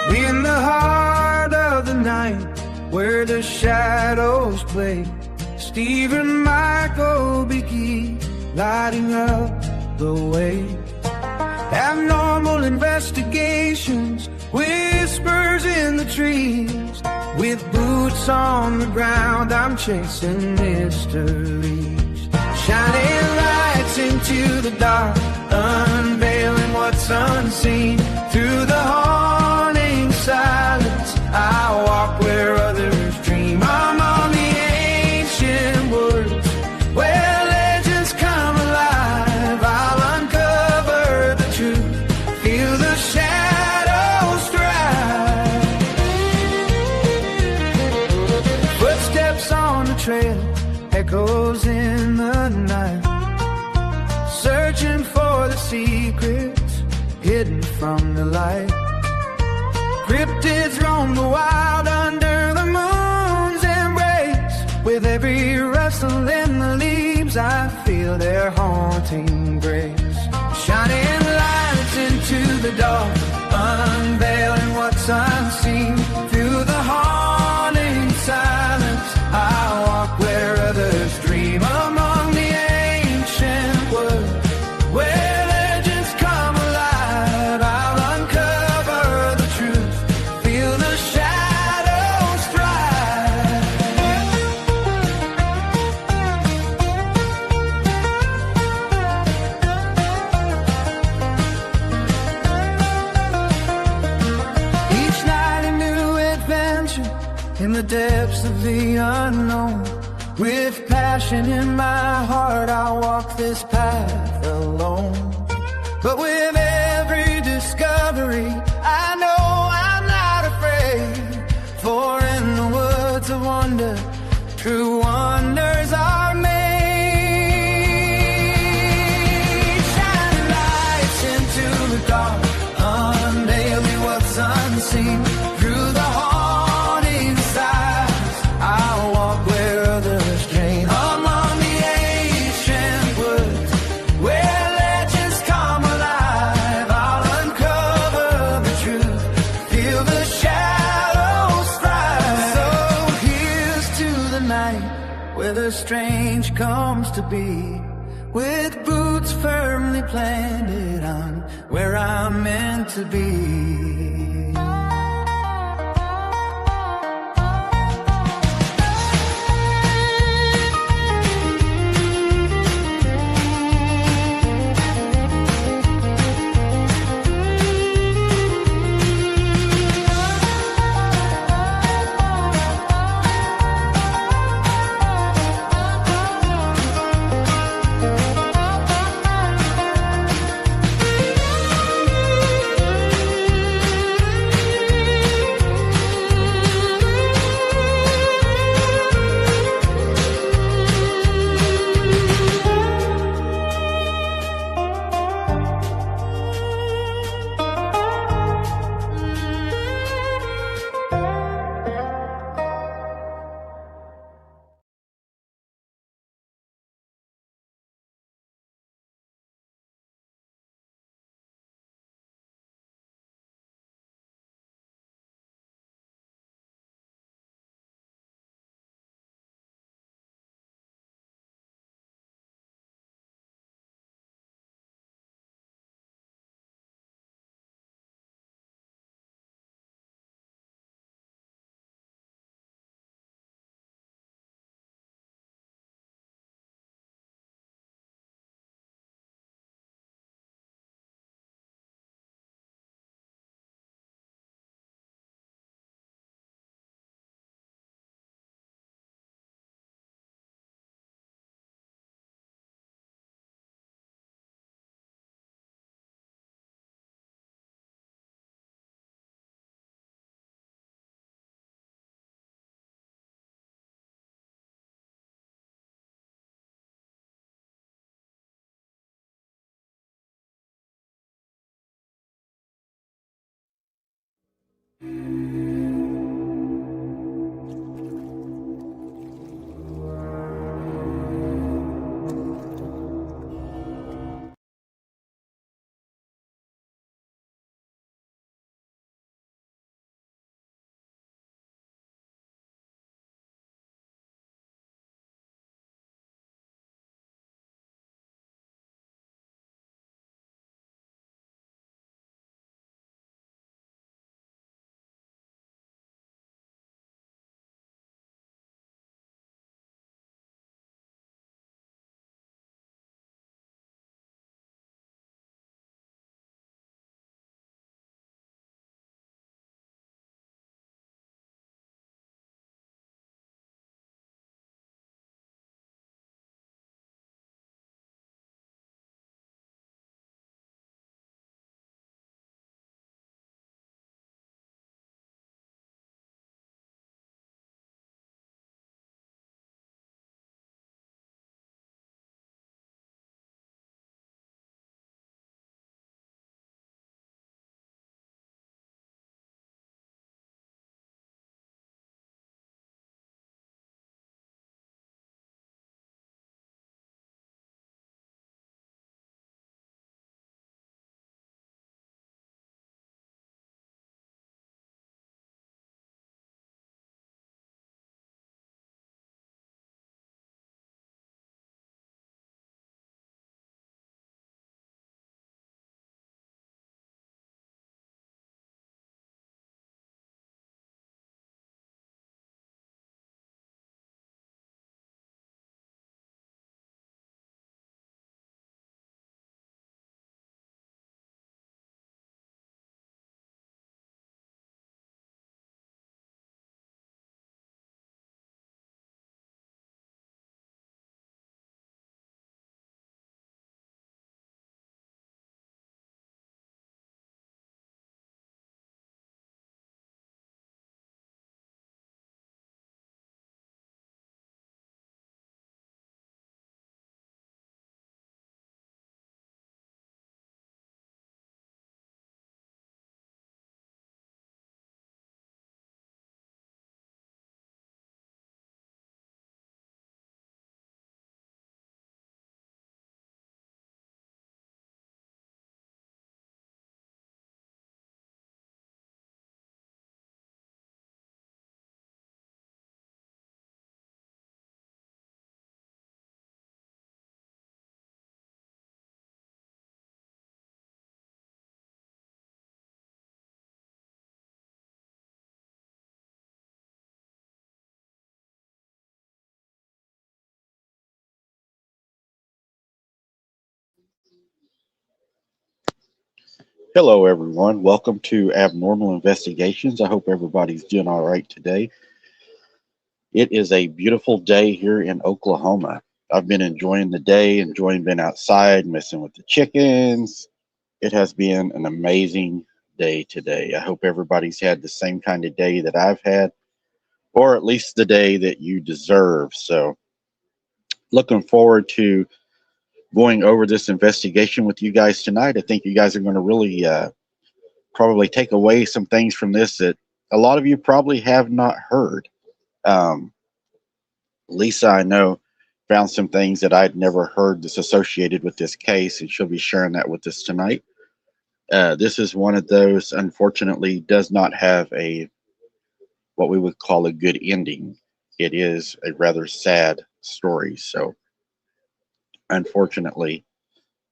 In the heart of the night, where the shadows play, Steve and Michael begin lighting up the way. Abnormal investigations, whispers in the trees. With boots on the ground, I'm chasing mysteries. Shining lights into the dark, unveiling what's unseen. Through the haunting silence, I walk where others dream. I'm on the ancient woods, where legends come alive. I'll uncover the truth, feel the shadows drive. Footsteps on the trail, echoes in the night, searching for the secrets hidden from the light. Cryptids roam the wild under the moon's embrace. With every rustle in the leaves, I feel their haunting grace. Shining lights into the dark, unveiling what's unseen. Through the haunting silence, I walk where others dream. Among the ancient woods, where legends come alive, I'll uncover the truth, feel the shadows thrive. Each night a new adventure in the depths of the unknown. With passion in my heart, I'll walk this path alone. But with every discovery, I know I'm not afraid. For in the woods of wonder, true wonders are made. Shining lights into the dark, unveiling what's unseen. Through the haunting silence, I'll walk where others dream. Among the ancient woods, where legends come alive, I'll uncover the truth, feel the shadows thrive. So here's to the night, where the strange comes to be. With boots firmly planted on where I'm meant to be. Hello, everyone. Welcome to Abnormal Investigations. I hope everybody's doing all right today. It is a beautiful day here in Oklahoma. I've been enjoying the day, enjoying being outside, messing with the chickens. It has been an amazing day today. I hope everybody's had the same kind of day that I've had, or at least the day that you deserve. So, looking forward to going over this investigation with you guys tonight. I think you guys are going to really probably take away some things from this that a lot of you probably have not heard. Um, Lisa, I know, found some things that I'd never heard that's associated with this case, and she'll be sharing that with us tonight. This is one of those, unfortunately, does not have a what we would call a good ending. It is a rather sad story. So, unfortunately,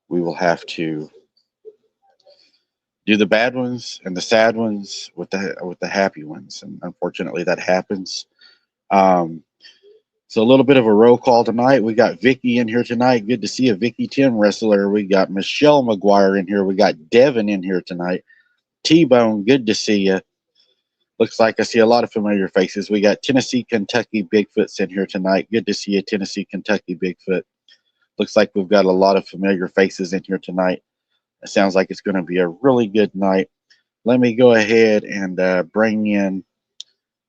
we will have to do the bad ones and the sad ones with the happy ones, and unfortunately, that happens. Um, So a little bit of a roll call tonight. We got Vicky in here tonight. Good to see a Vicky Tim wrestler. We got Michelle McGuire in here. We got Devin in here tonight. T-Bone, good to see you. Looks like I see a lot of familiar faces. We got Tennessee, Kentucky Bigfoots in here tonight. Good to see you, Tennessee, Kentucky Bigfoot. Looks like we've got a lot of familiar faces in here tonight. It sounds like it's going to be a really good night. Let me go ahead and bring in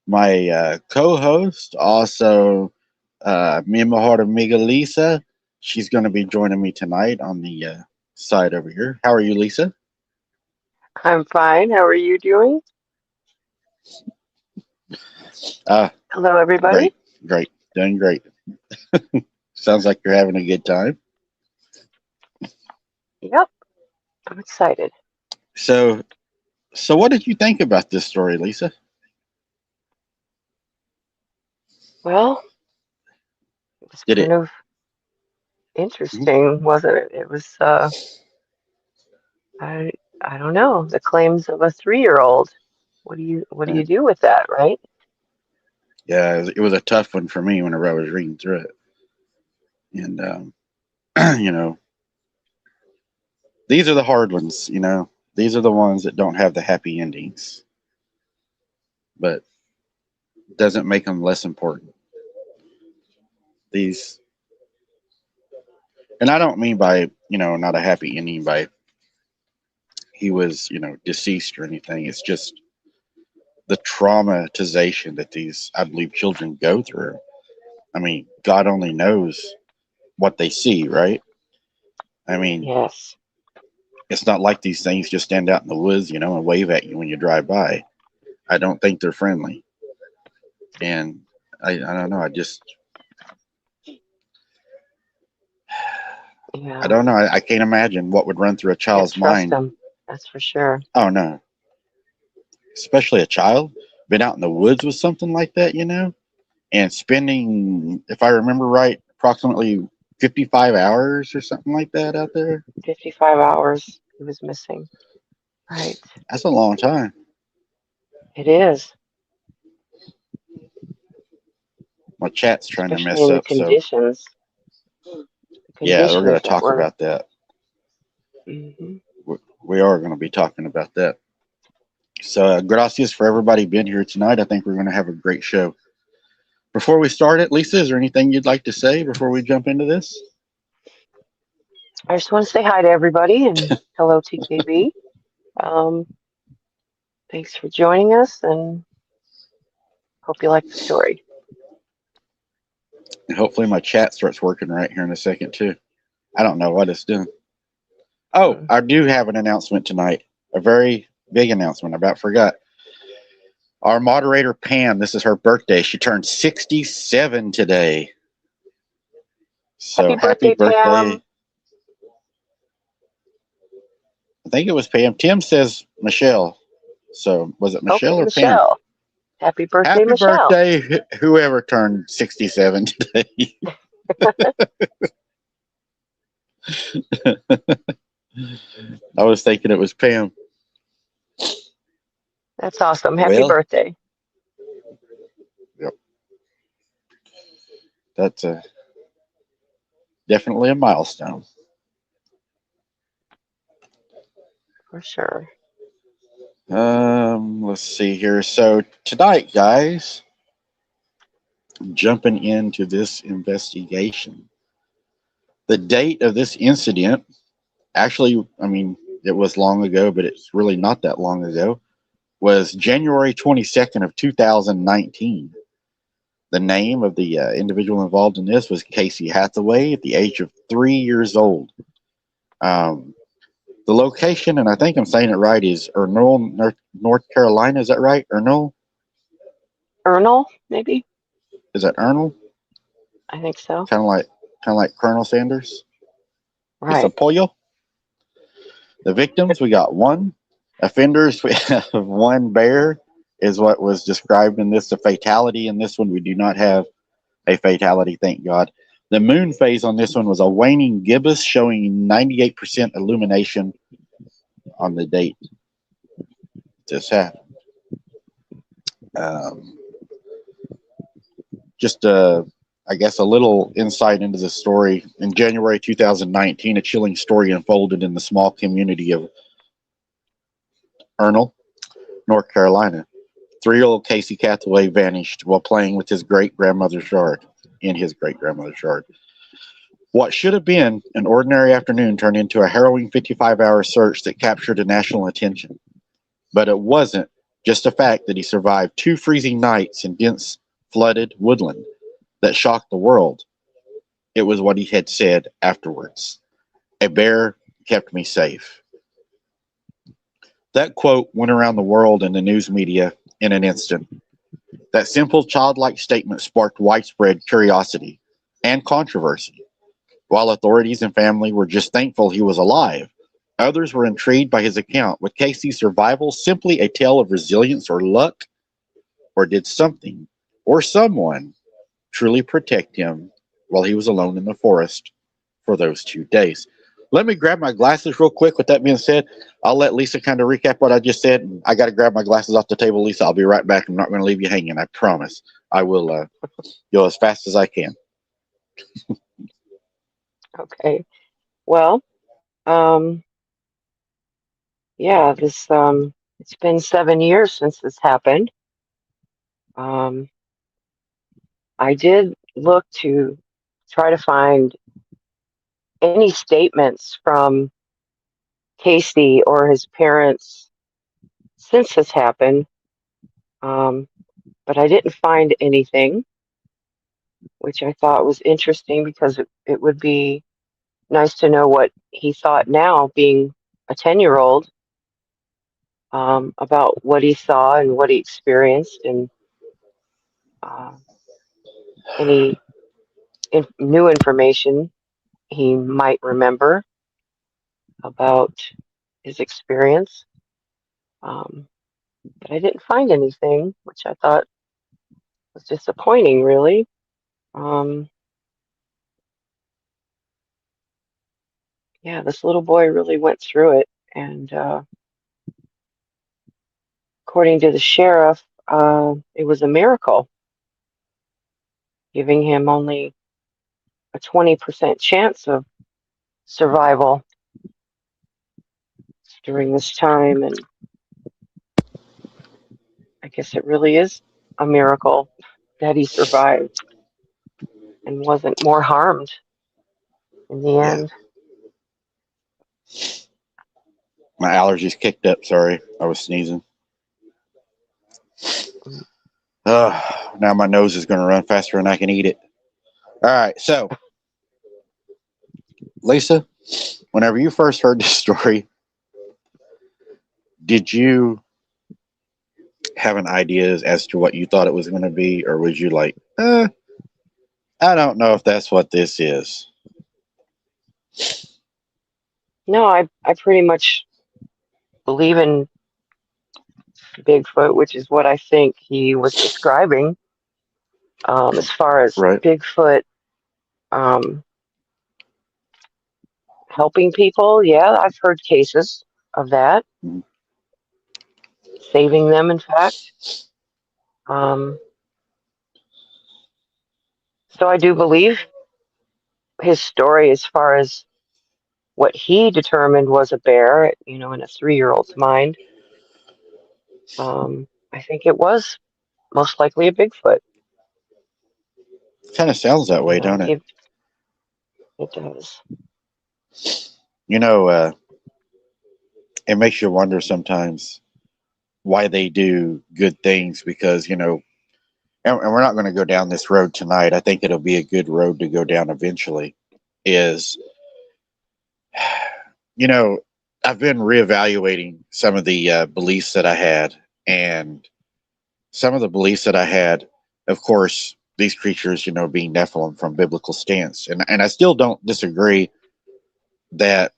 my co-host, also me and my heart amiga Lisa. She's going to be joining me tonight on the side over here. How are you, Lisa? I'm fine. How are you doing? Uh, Hello, everybody. great, great, doing great. Sounds like you're having a good time. Yep, I'm excited. So, so what did you think about this story, Lisa? Well, it was Did kind it? of interesting, wasn't it? It was, I, I don't know, the claims of a 3-year-old. What do you uh, do with that, right? Yeah, it was a tough one for me whenever I was reading through it, and you know, these are the hard ones. These are the ones that don't have the happy endings, but doesn't make them less important. These, and I don't mean by not a happy ending by he was deceased or anything. It's just the traumatization that these, I believe, children go through. I mean, God only knows what they see, right? I mean, Yes. it's not like these things just stand out in the woods, and wave at you when you drive by. I don't think they're friendly, and I don't know. I Yeah. don't know. I can't imagine what would run through a Can't child's trust mind. them. That's for sure. Oh no, especially a child been out in the woods with something like that, and spending, if I remember right, approximately 55 hours or something like that out there. 55 hours he was missing. Right. That's a long time. It is, My chat's trying to especially mess in the up, so conditions, the yeah, we're going to conditions that talk were. about that. Hmm. We are going to be talking about that. So, gracias for everybody being here tonight. I think we're going to have a great show. Before we start it, Lisa, is there anything you'd like to say before we jump into this? I just want to say hi to everybody and hello, TKB. Um, Thanks for joining us and hope you like the story. And hopefully, my chat starts working right here in a second, too. I don't know what it's doing. Oh, Mm. I do have an announcement tonight. A very big announcement. I about forgot. Our moderator, Pam, this is her birthday. She turned 67 today. Happy So happy birthday, birthday. Pam. I think it was Pam. Tim says Michelle. So was it Michelle Okay, or Pam? Michelle. Happy birthday, Happy Michelle. birthday, whoever turned 67 today. I was thinking it was Pam. That's awesome. Happy Well, birthday. yep, that's definitely a milestone. for sure. Let's see here. So tonight, guys, jumping into this investigation. The date of this incident, actually, I mean, it was long ago, but it's really not that long ago, was January 22nd of 2019. The name of the individual involved in this was Casey Hathaway at the age of 3 years old. Um, the location, and I think I'm saying it right, is Ernul, North Carolina. Is that right? Ernul? Ernul, maybe? Is that Ernul? I think so. Kind of like Colonel Sanders. It's a Right. pollo. The victims, we got one. Offenders, we have one bear, is what was described in this. The fatality in this one, we do not have a fatality, thank God. The moon phase on this one was a waning gibbous, showing 98% illumination on the date this happened. Um, just I guess a little insight into the story. In January 2019, a chilling story unfolded in the small community of Ernul, North Carolina. 3-year-old Casey Hathaway vanished while playing with his great-grandmother's yard, in his great-grandmother's yard. What should have been an ordinary afternoon turned into a harrowing 55-hour search that captured national attention. But it wasn't just the fact that he survived 2 freezing nights in dense, flooded woodland that shocked the world. It was what he had said afterwards. A bear kept me safe. That quote went around the world in the news media in an instant. That simple childlike statement sparked widespread curiosity and controversy. While authorities and family were just thankful he was alive, others were intrigued by his account. Was Casey's survival simply a tale of resilience or luck? Or did something or someone truly protect him while he was alone in the forest for those 2 days? Let me grab my glasses real quick. With that being said, I'll let Lisa kind of recap what I just said. I got to grab my glasses off the table, Lisa. I'll be right back. I'm not going to leave you hanging. I promise. I will go as fast as I can. Okay. Well, um, yeah, it's been 7 years since this happened. Um, I did look to try to find any statements from Casey or his parents since this happened, but I didn't find anything, which I thought was interesting because it would be nice to know what he thought now, being a 10-year-old, about what he saw and what he experienced, and uh, any new information he might remember about his experience. But I didn't find anything, which I thought was disappointing, really. Um, yeah, this little boy really went through it, and according to the sheriff, it was a miracle, giving him only a 20% chance of survival during this time. And I guess it really is a miracle that he survived and wasn't more harmed in the Yeah. end. My allergies kicked up. Sorry. I was sneezing. Now my nose is going to run faster than I can eat it. All right. So, Lisa, whenever you first heard this story, did you have an idea as to what you thought it was going to be? Or was you like, I don't know if that's what this is? No, I pretty much believe in Bigfoot, which is what I think he was describing. As far as Right. Bigfoot um, helping people, yeah, I've heard cases of that, Mhm. saving them, in fact. Um, so I do believe his story as far as what he determined was a bear, in a 3-year-old's mind. I think it was most likely a Bigfoot. Kind of sounds that way, don't it? It does. It makes you wonder sometimes why they do good things, because, and we're not going to go down this road tonight. I think it'll be a good road to go down eventually. Is, I've been reevaluating some of the beliefs that I had, and some of the beliefs that I had, of course, these creatures, being Nephilim from biblical stance. And I still don't disagree that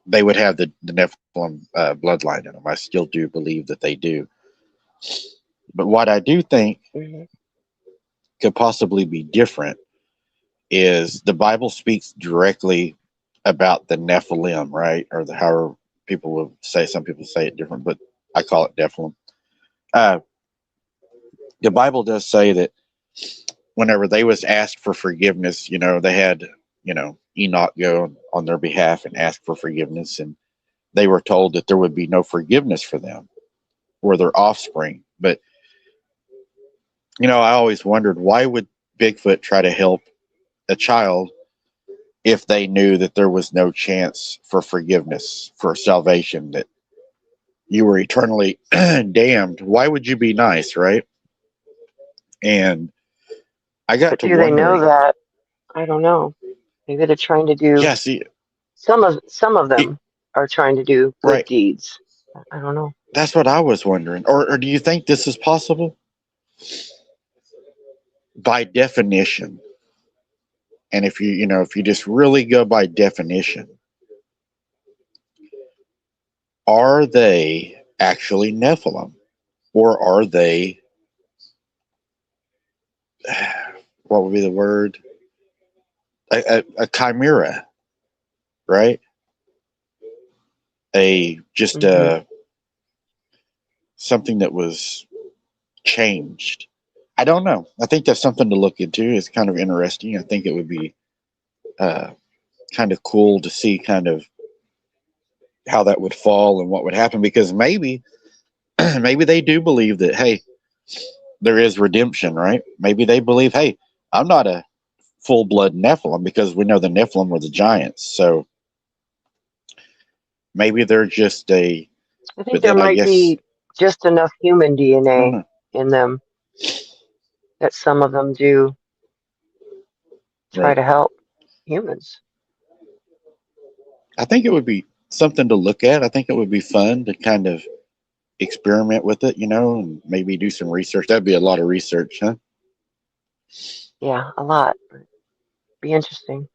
they would have the Nephilim bloodline in them. I still do believe that they do. But what I do think could possibly be different is the Bible speaks directly about the Nephilim, right? Or however people will say, some people say it different, but I call it Nephilim. The Bible does say that whenever they was asked for forgiveness, they had, Enoch go on their behalf and ask for forgiveness, and they were told that there would be no forgiveness for them or their offspring. But, I always wondered, why would Bigfoot try to help a child if they knew that there was no chance for forgiveness, for salvation, that you were eternally damned? Why would you be nice, right? And I got to do they know wondering, that? I don't know. Maybe they're trying to do. yeah, see, some of them are trying to do good right. deeds. I don't know. That's what I was wondering. Or do you think this is possible? By definition, and if you just really go by definition, are they actually Nephilim, or are they, what would be the word, a chimera, right? Something that was changed. I don't know. I think that's something to look into. It's kind of interesting. I think it would be kind of cool to see kind of how that would fall and what would happen, because maybe they do believe that, hey, there is redemption, right? Maybe they believe, hey, I'm not a full-blood Nephilim, because we know the Nephilim were the giants. So maybe they're just I think there might be just enough human DNA in them that some of them do try to help humans. I think it would be something to look at. I think it would be fun to kind of experiment with it, and maybe do some research. That'd be a lot of research, huh? Yeah, a lot. Be interesting.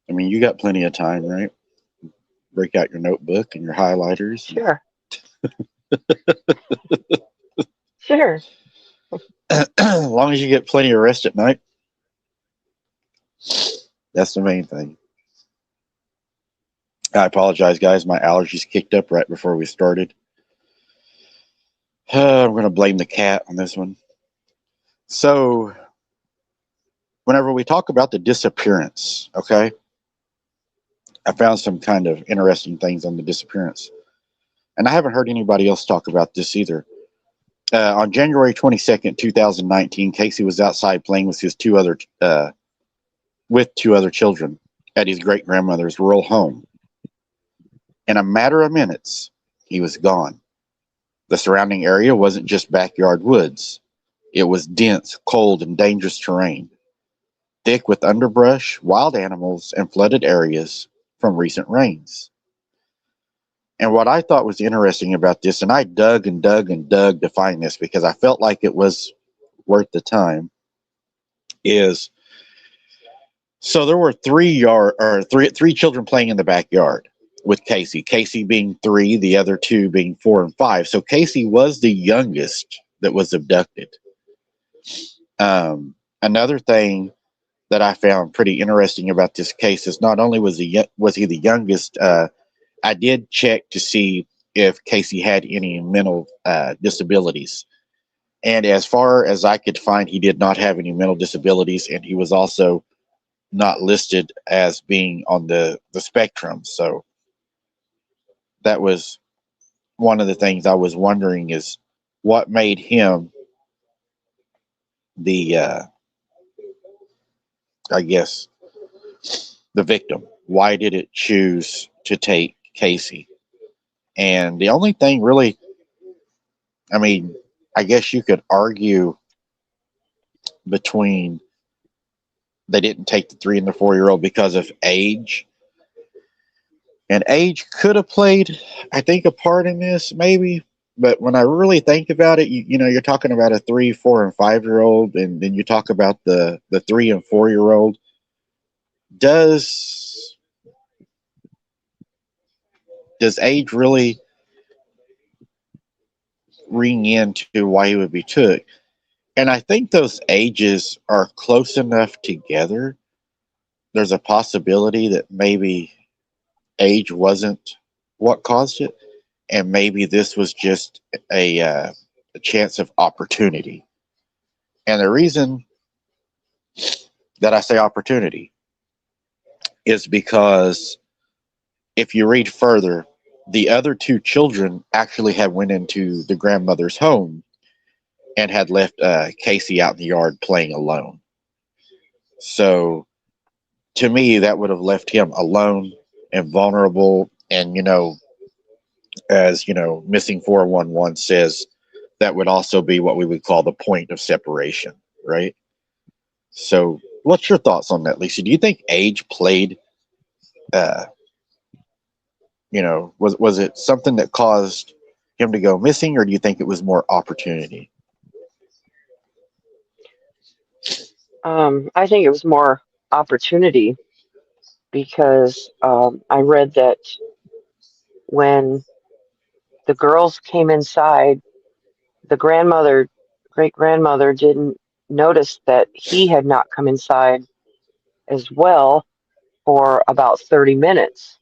I mean, you got plenty of time, right? Break out your notebook and your highlighters. Sure. Sure. As long as you get plenty of rest at night. That's the main thing. I apologize, guys. My allergies kicked up right before we started. I'm going to blame the cat on this one. So, whenever we talk about the disappearance, okay, I found some kind of interesting things on the disappearance. And I haven't heard anybody else talk about this either. On January 22nd, 2019, Casey was outside playing with his two other children at his great-grandmother's rural home. In a matter of minutes, he was gone. The surrounding area wasn't just backyard woods. It was dense, cold, and dangerous terrain, thick with underbrush, wild animals, and flooded areas from recent rains. And what I thought was interesting about this, and I dug and dug and dug to find this because I felt like it was worth the time, is so there were three children playing in the backyard with Casey. Casey being 3, the other 2 being 4 and 5. So Casey was the youngest that was abducted. Another thing that I found pretty interesting about this case is not only was he the youngest, I did check to see if Casey had any mental disabilities. And as far as I could find, he did not have any mental disabilities, and he was also not listed as being on the spectrum. So that was one of the things I was wondering, is what made him the I guess the victim. Why did it choose to take Casey? And the only thing really, I mean, I guess you could argue between they didn't take the 3 and the 4-year-old because of age. And age could have played, I think, a part in this, maybe. But when I really think about it, you know, you're talking about a 3, 4, and 5-year-old, and then you talk about the 3 and 4-year-old. Does age really ring into why he would be took? And I think those ages are close enough together. There's a possibility that maybe age wasn't what caused it, and maybe this was just a chance of opportunity. And the reason that I say opportunity is because if you read further, the other 2 children actually had went into the grandmother's home and had left Casey out in the yard playing alone. So to me, that would have left him alone and vulnerable. And, you know, as, you know, Missing 411 says, that would also be what we would call the point of separation, right? So what's your thoughts on that, Lisa? Do you think age played, you know, was it something that caused him to go missing, or do you think it was more opportunity? I think it was more opportunity because I read that when the girls came inside, the great grandmother, didn't notice that he had not come inside as well for about 30 minutes.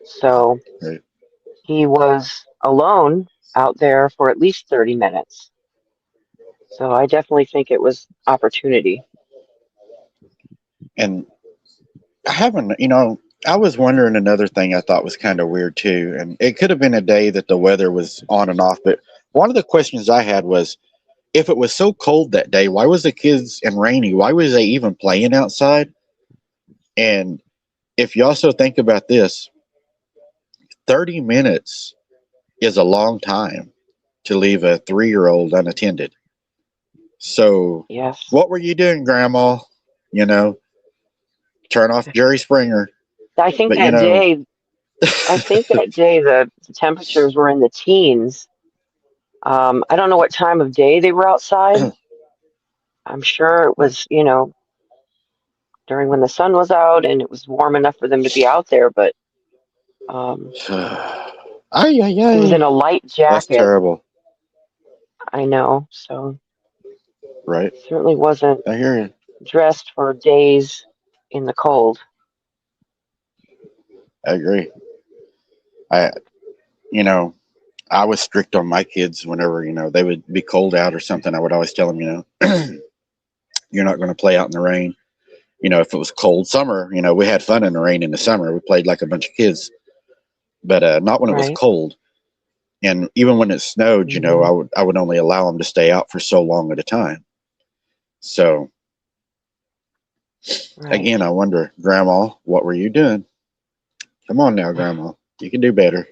So Right. he was alone out there for at least 30 minutes. So I definitely think it was opportunity. And I haven't, you know, I was wondering another thing I thought was kind of weird too. And it could have been a day that the weather was on and off. But one of the questions I had was, if it was so cold that day, why was the kids, and rainy, why was they even playing outside? And if you also think about this, 30 minutes is a long time to leave a 3-year-old unattended. So Yes. what were you doing, Grandma? You know, turn off Jerry Springer. I think But, you that know, day, the temperatures were in the teens. I don't know what time of day they were outside. I'm sure it was, you know, during when the sun was out and it was warm enough for them to be out there, but ay, ay, he was in ay. a light That's jacket, terrible, I know, so right? certainly wasn't I hear you. dressed for days in the cold. I agree. I, you know, I was strict on my kids whenever, you know, they would be cold out or something. I would always tell them, you know, you're not going to play out in the rain. You know, if it was cold summer, you know, we had fun in the rain in the summer. We played like a bunch of kids, but not when it was Right. cold. And even when it snowed, you know, Hmm. I would only allow them to stay out for so long at a time. So Right. again, I wonder, Grandma, what were you doing? Come on now, Grandma, you can do better.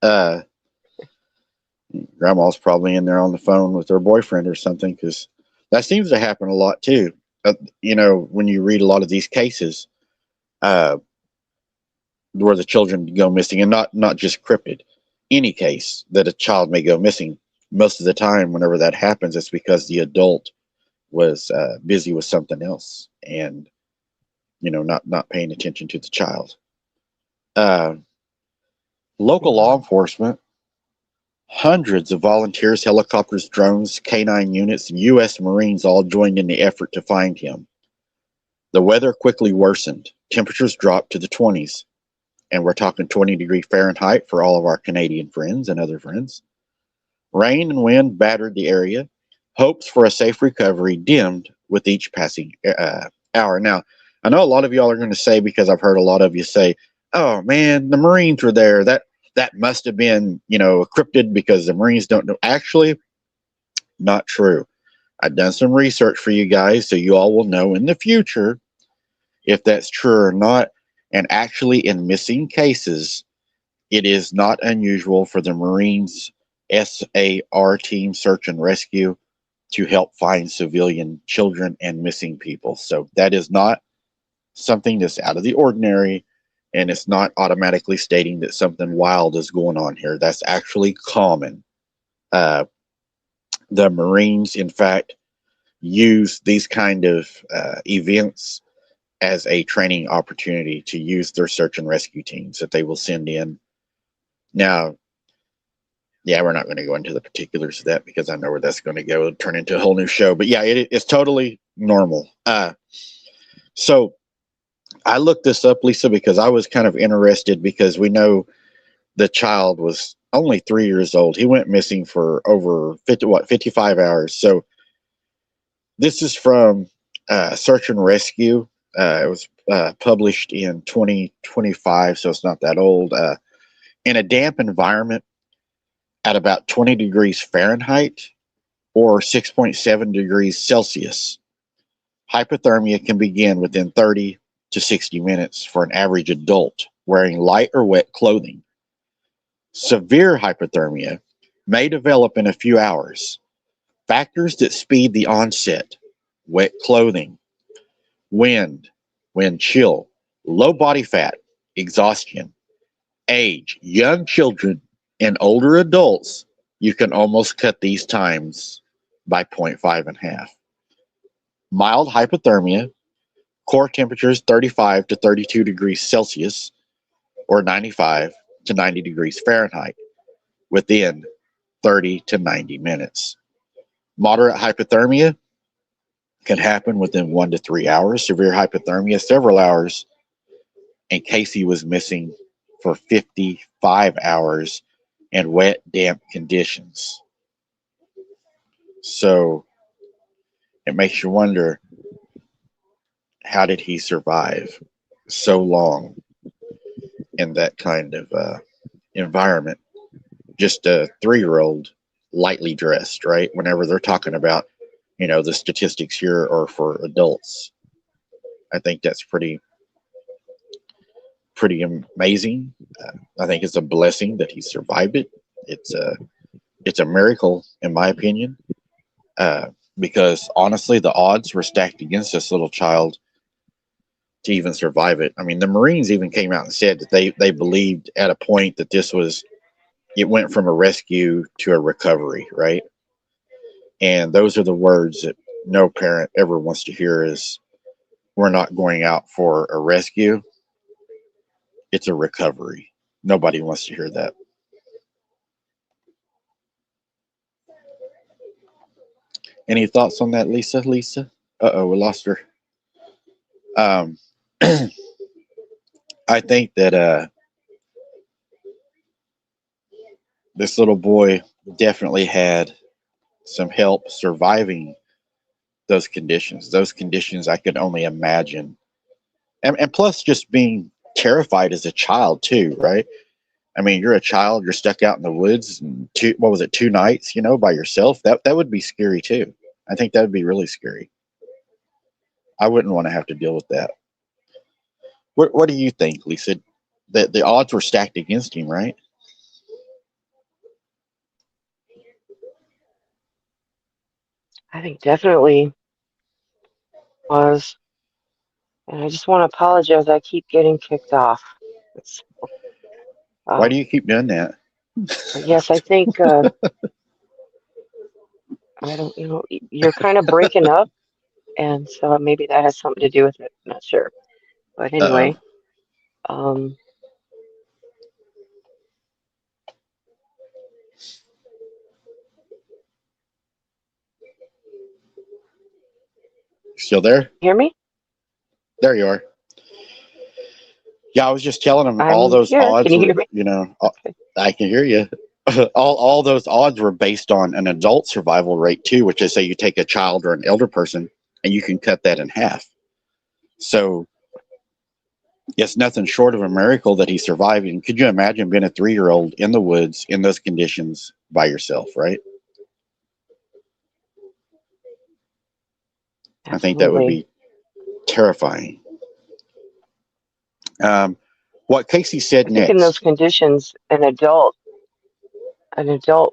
Uh, Grandma's probably in there on the phone with her boyfriend or something, because that seems to happen a lot too. You know, when you read a lot of these cases, uh, where the children go missing, and not just cryptid, any case that a child may go missing, most of the time, whenever that happens, it's because the adult was busy with something else, and you know, not paying attention to the child. Uh, Local law Hmm. enforcement, hundreds of volunteers, helicopters, drones, canine units, and U.S. Marines all joined in the effort to find him. The weather quickly worsened. Temperatures dropped to the 20s, and we're talking 20-degree Fahrenheit for all of our Canadian friends and other friends. Rain and wind battered the area. Hopes for a safe recovery dimmed with each passing hour. Now, I know a lot of y'all are going to say, because I've heard a lot of you say, "Oh man, the Marines were there. That must have been, cryptid because the Marines don't know." Actually, not true. I've done some research for you guys, so you all will know in the future if that's true or not. And actually, in missing cases, it is not unusual for the Marines SAR team, search and rescue, to help find civilian children and missing people. So that is not something that's out of the ordinary, and it's not automatically stating that something wild is going on here. That's actually common. The Marines, in fact, use these kind of events as a training opportunity to use their search and rescue teams that they will send in. Now, yeah, we're not going to go into the particulars of that because I know where that's going to go. It'll turn into a whole new show. But yeah, it's totally normal. So I looked this up, Lisa, because I was kind of interested, because we know the child was only 3 years old. He went missing for over 55 hours. So this is from Search and Rescue. It was published in 2025, so it's not that old. In a damp environment at about 20 degrees Fahrenheit or 6.7 degrees Celsius, hypothermia can begin within 30 to 60 minutes for an average adult wearing light or wet clothing. Severe hypothermia may develop in a few hours. Factors that speed the onset: wet clothing, wind chill, low body fat, exhaustion, age. Young children and older adults, you can almost cut these times by 0.5 in half. Mild hypothermia, core temperatures 35 to 32 degrees Celsius or 95 to 90 degrees Fahrenheit within 30 to 90 minutes. Moderate hypothermia can happen within 1 to 3 hours. Severe hypothermia, several hours. And Casey was missing for 55 hours in wet, damp conditions. So it makes you wonder, how did he survive so long in that kind of environment? Just a 3-year-old, lightly dressed, right? Whenever they're talking about, the statistics here are for adults. I think that's pretty amazing. I think it's a blessing that he survived it. It's a miracle, in my opinion, because honestly, the odds were stacked against this little child to even survive it. I mean, the Marines even came out and said that they believed at a point that it went from a rescue to a recovery, right? And those are the words that no parent ever wants to hear: is, we're not going out for a rescue. It's a recovery. Nobody wants to hear that. Any thoughts on that, Lisa? Uh-oh, we lost her. I think that this little boy definitely had some help surviving those conditions. Those conditions I could only imagine. And plus just being terrified as a child too, right? I mean, you're a child, you're stuck out in the woods and 2 nights, by yourself. That would be scary too. I think that would be really scary. I wouldn't want to have to deal with that. What do you think, Lisa? That the odds were stacked against him, right? I think definitely was. And I just want to apologize. I keep getting kicked off. Why do you keep doing that? Yes, I think I don't. You're kind of breaking up, and so maybe that has something to do with it. I'm not sure, but anyway, Still there? hear me? There you are. Yeah, I was just telling him I'm all those here. odds Can you were, hear me? Okay. I can hear you. all those odds were based on an adult survival rate too, which is, say you take a child or an elder person and you can cut that in half. So It's nothing short of a miracle that he survived. And could you imagine being a 3-year-old in the woods in those conditions by yourself, right? I think that would Absolutely. be terrifying. Um, what Casey said I think in those next. conditions, an adult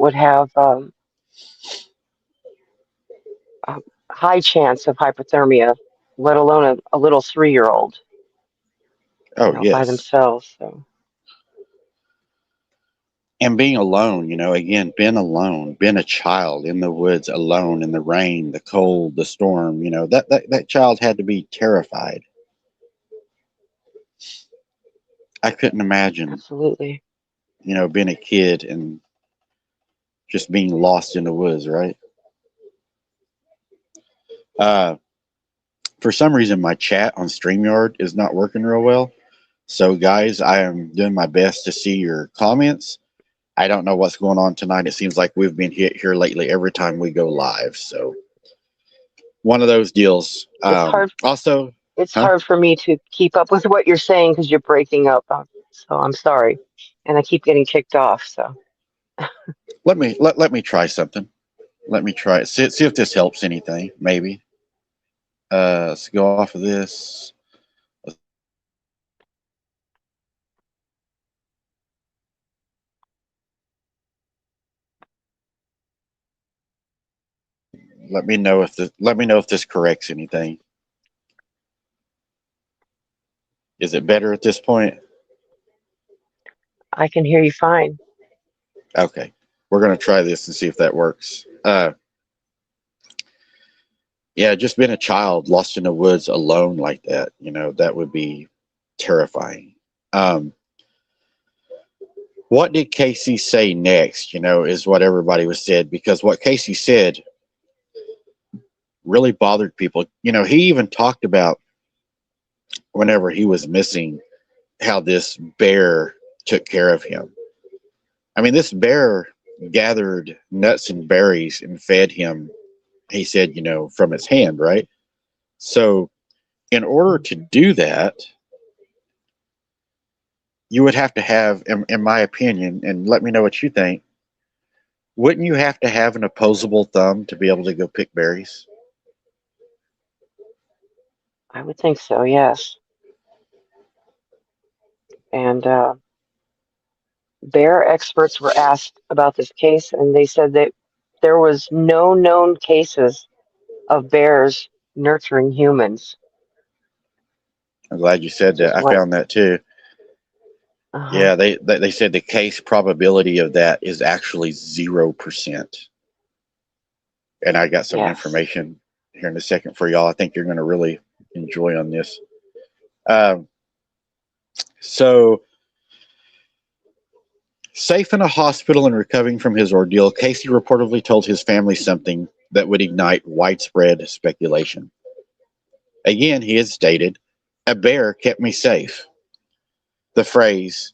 would have a high chance of hypothermia, let alone a little 3-year-old, Oh, by yes. themselves. So And being alone, again, being alone, being a child in the woods alone in the rain, the cold, the storm, that child had to be terrified. I couldn't imagine, absolutely. being a kid and just being lost in the woods, right? Uh, for some reason, my chat on StreamYard is not working real well. So, guys, I am doing my best to see your comments. I don't know what's going on tonight. It seems like we've been hit here lately every time we go live. So, one of those deals. It's hard. Also, It's huh? hard for me to keep up with what you're saying because you're breaking up. So I'm sorry, and I keep getting kicked off. So Let me try something. Let me try it. See if this helps anything. Maybe. Let's go off of this. Let me know if this corrects anything. Is it better at this point? I can hear you fine. Okay. We're gonna try this and see if that works. Yeah, just being a child lost in the woods alone like that, that would be terrifying. Um, what did Casey say next? Is what everybody was said, because what Casey said really bothered people. He even talked about whenever he was missing how this bear took care of him. I mean, this bear gathered nuts and berries and fed him, he said, from his hand, right? So, in order to do that, you would have to have, in my opinion, and let me know what you think, wouldn't you have to have an opposable thumb to be able to go pick berries? I would think so. Yes. And bear experts were asked about this case, and they said that there was no known cases of bears nurturing humans, I'm glad you said which that. is I what. found that too. Uh-huh. Yeah, they said the case probability of that is actually 0%. And I got some Yes. information here in a second for y'all. I think you're going to really enjoy on this. Um, so, safe in a hospital and recovering from his ordeal, Casey reportedly told his family something that would ignite widespread speculation. Again, he had stated, "A bear kept me safe." The phrase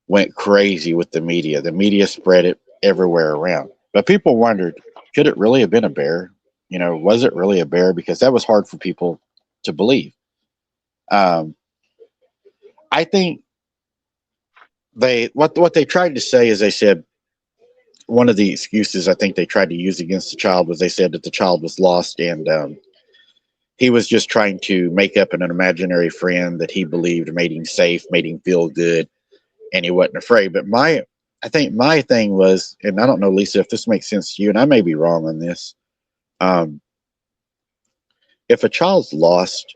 went crazy with the media. The media spread it everywhere around. But people wondered, could it really have been a bear? Was it really a bear? Because that was hard for people to believe. Um, I think what they tried to say is, they said one of the excuses I think they tried to use against the child was, they said that the child was lost, and he was just trying to make up an imaginary friend that he believed made him safe, made him feel good, and he wasn't afraid. But I think my thing was, and I don't know, Lisa, if this makes sense to you, and I may be wrong on this. Um, if a child's lost,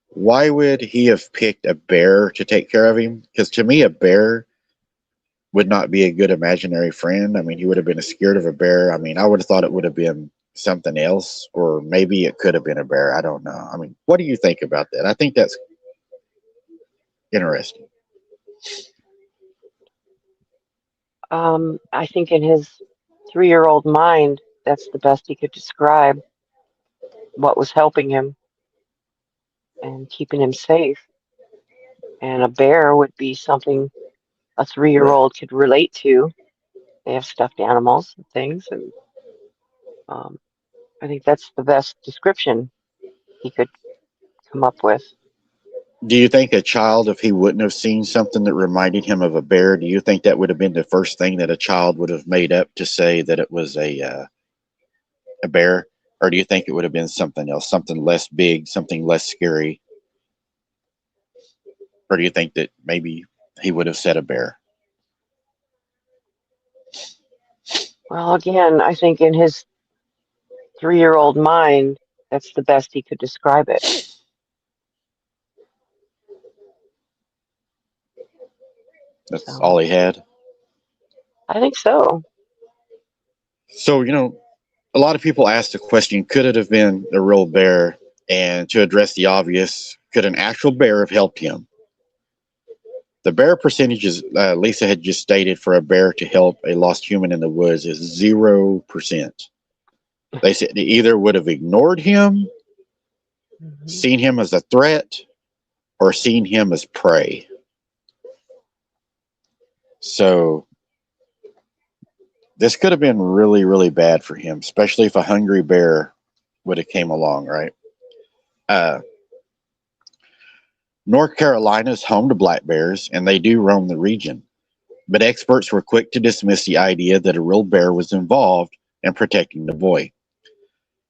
why would he have picked a bear to take care of him? Because to me, a bear would not be a good imaginary friend. I mean, he would have been scared of a bear. I mean, I would have thought it would have been something else, or maybe it could have been a bear. I don't know. I mean, what do you think about that? I think that's interesting. I think in his 3-year-old mind, that's the best he could describe what was helping him and keeping him safe. And a bear would be something a 3 year Right. old could relate to. They have stuffed animals and things, and um, I think that's the best description he could come up with. Do you think a child, if he wouldn't have seen something that reminded him of a bear, do you think that would have been the first thing that a child would have made up to say that it was a bear? Or do you think it would have been something else, something less big, something less scary? Or do you think that maybe he would have said a bear? Well, again, I think in his 3-year-old mind, that's the best he could describe it. That's So all he had. I think so. So, a lot of people ask the question, could it have been a real bear? And to address the obvious, could an actual bear have helped him? The bear percentages Lisa had just stated for a bear to help a lost human in the woods is 0%. They said they either would have ignored him, seen him as a threat, or seen him as prey. So this could have been really, really bad for him, especially if a hungry bear would have came along, right? North Carolina is home to black bears, and they do roam the region. But experts were quick to dismiss the idea that a real bear was involved in protecting the boy.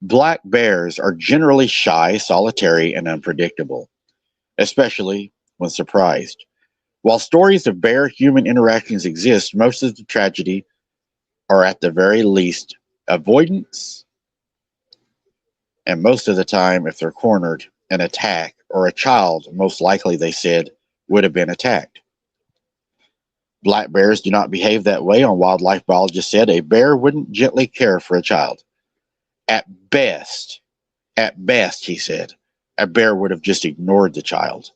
Black bears are generally shy, solitary, and unpredictable, especially when surprised. While stories of bear-human interactions exist, most of the tragedy are at the very least avoidance, and most of the time, if they're cornered, an attack, or a child, most likely, they said, would have been attacked. Black bears do not behave that way. On wildlife biologists said a bear wouldn't gently care for a child. At best, he said, a bear would have just ignored the child.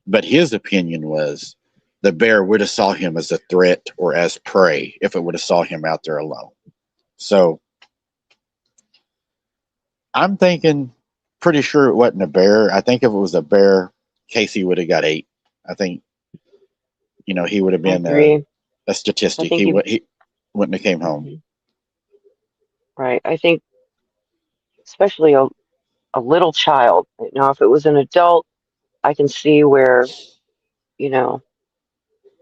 But his opinion was the bear would have saw him as a threat or as prey if it would have saw him out there alone. So I'm thinking pretty sure it wasn't a bear. I think if it was a bear, Casey would have got 8. I think, he would have been a statistic. He wouldn't have came home. Right. I think especially a little child. Now, if it was an adult, I can see where, you know,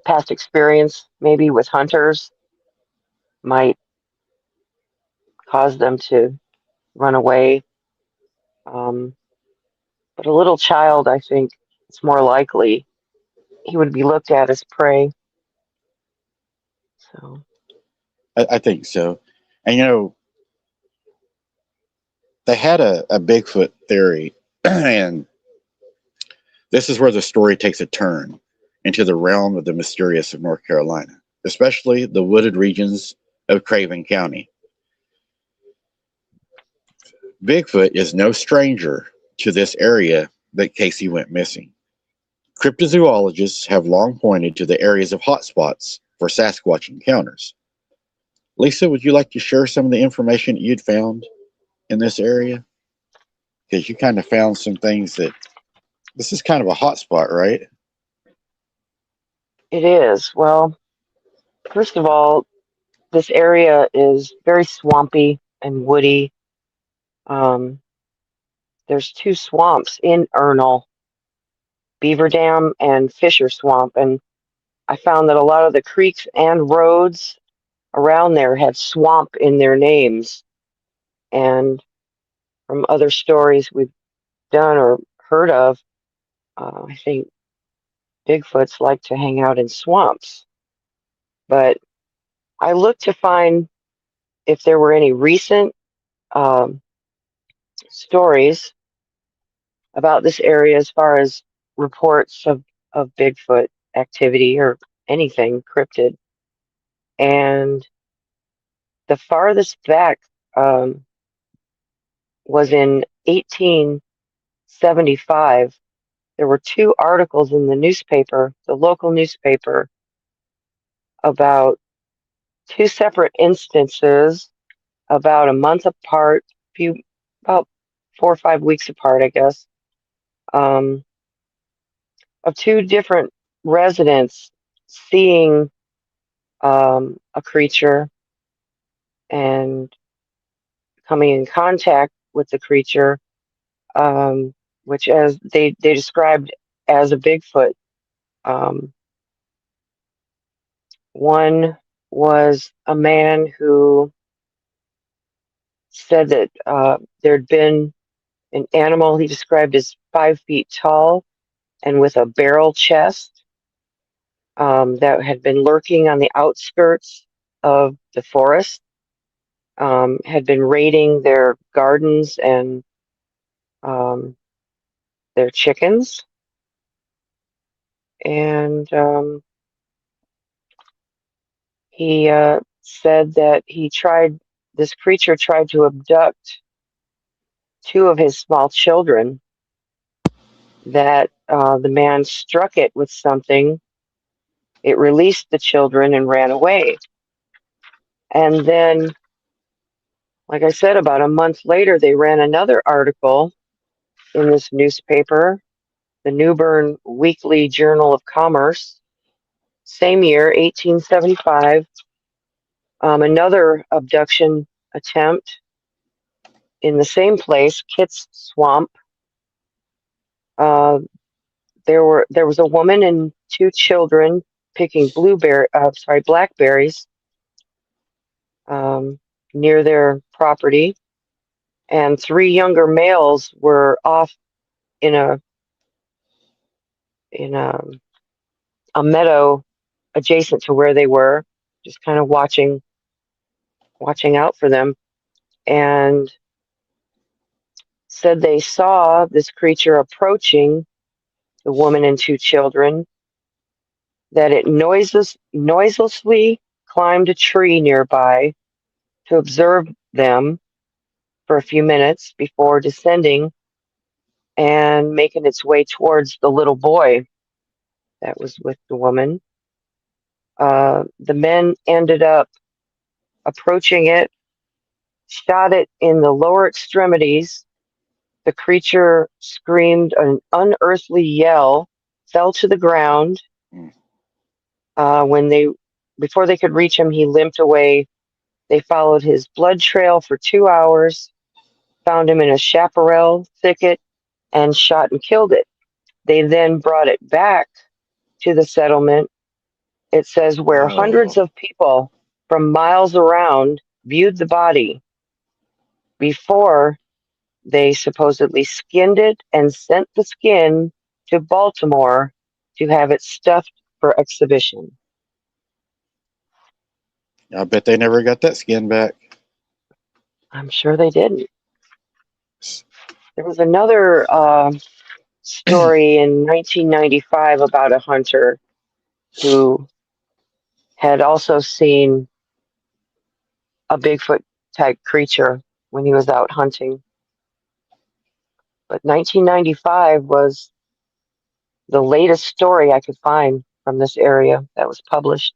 past experience maybe with hunters might cause them to run away. But a little child, I think it's more likely he would be looked at as prey. So, I think so. And, they had a Bigfoot theory, and this is where the story takes a turn into the realm of the mysterious of North Carolina, especially the wooded regions of Craven County. Bigfoot is no stranger to this area that Casey went missing. Cryptozoologists have long pointed to the areas of hotspots for Sasquatch encounters. Lisa, would you like to share some of the information that you'd found in this area? Because you kind of found some things that this is kind of a hotspot, right? it is. Well, first of all, this area is very swampy and woody. Um, there's 2 swamps in Ernul, Beaver Dam and Fisher Swamp, and I found that a lot of the creeks and roads around there had swamp in their names. And from other stories we've done or heard of, I think Bigfoots like to hang out in swamps. But I looked to find if there were any recent um, stories about this area as far as reports of Bigfoot activity or anything cryptid. And the farthest back was in 1875. There were 2 articles in the newspaper, the local newspaper, about 2 separate instances about a month apart, about 4 or 5 weeks apart, I guess, of 2 different residents seeing a creature and coming in contact with the creature, which, as they described as a Bigfoot. One was a man who said that there'd been an animal he described as 5 feet tall and with a barrel chest that had been lurking on the outskirts of the forest, had been raiding their gardens and their chickens. And he said that this creature tried to abduct 2 of his small children, that the man struck it with something. It released the children and ran away. And then, like I said, about a month later, they ran another article in this newspaper, the New Bern Weekly Journal of Commerce. Same year, 1875, another abduction attempt in the same place, Kitts Swamp. There was a woman and 2 children picking blackberries near their property, and 3 younger males were off in a meadow adjacent to where they were, just kind of watching out for them, and said they saw this creature approaching the woman and 2 children, that it noiselessly climbed a tree nearby to observe them for a few minutes before descending and making its way towards the little boy that was with the woman. The men ended up approaching it, shot it in the lower extremities. The creature screamed an unearthly yell, fell to the ground. Before they could reach him, he limped away. They followed his blood trail for 2 hours, found him in a chaparral thicket, and shot and killed it. They then brought it back to the settlement, it says, where hundreds of people from miles around viewed the body before they supposedly skinned it and sent the skin to Baltimore to have it stuffed for exhibition. I bet they never got that skin back. I'm sure they didn't. There was another story in 1995 about a hunter who had also seen a Bigfoot type creature when he was out hunting. But 1995 was the latest story I could find from this area that was published.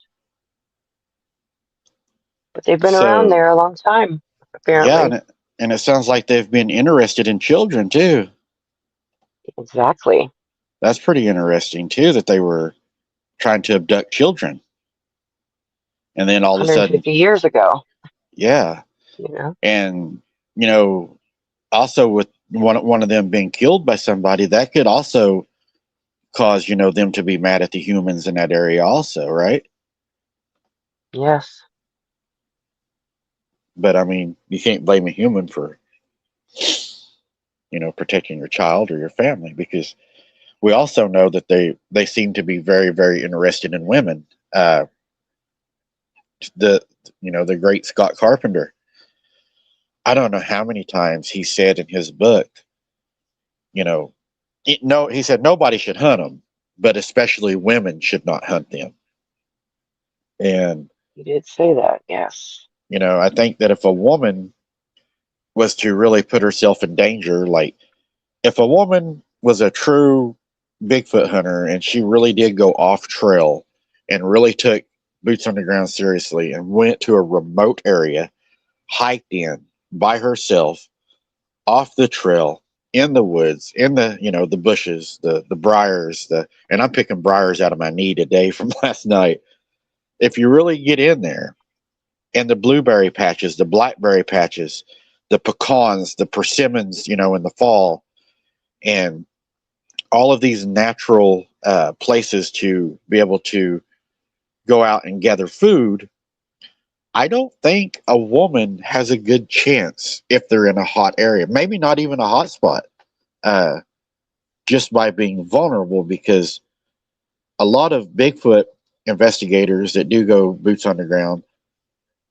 But they've been around there a long time, apparently. Yeah, and it sounds like they've been interested in children too. Exactly. That's pretty interesting too, that they were trying to abduct children. And then all of a sudden, 150 years ago. Yeah. You know? And, also with one of them being killed by somebody, that could also cause, them to be mad at the humans in that area also, right? Yes. But, I mean, you can't blame a human for, protecting your child or your family, because we also know that they seem to be very, very interested in women. The great Scott Carpenter, I don't know how many times he said in his book, he said nobody should hunt them, but especially women should not hunt them. And he did say that, yes. I think that if a woman was to really put herself in danger, like if a woman was a true Bigfoot hunter and she really did go off trail and really took boots on the ground seriously and went to a remote area, hiked in by herself, off the trail, in the woods, in the the bushes, the briars, and I'm picking briars out of my knee today from last night. If you really get in there, and the blueberry patches, the blackberry patches, the pecans, the persimmons, in the fall, and all of these natural places to be able to go out and gather food, I don't think a woman has a good chance if they're in a hot area. Maybe not even a hot spot, just by being vulnerable, because a lot of Bigfoot investigators that do go boots on the ground,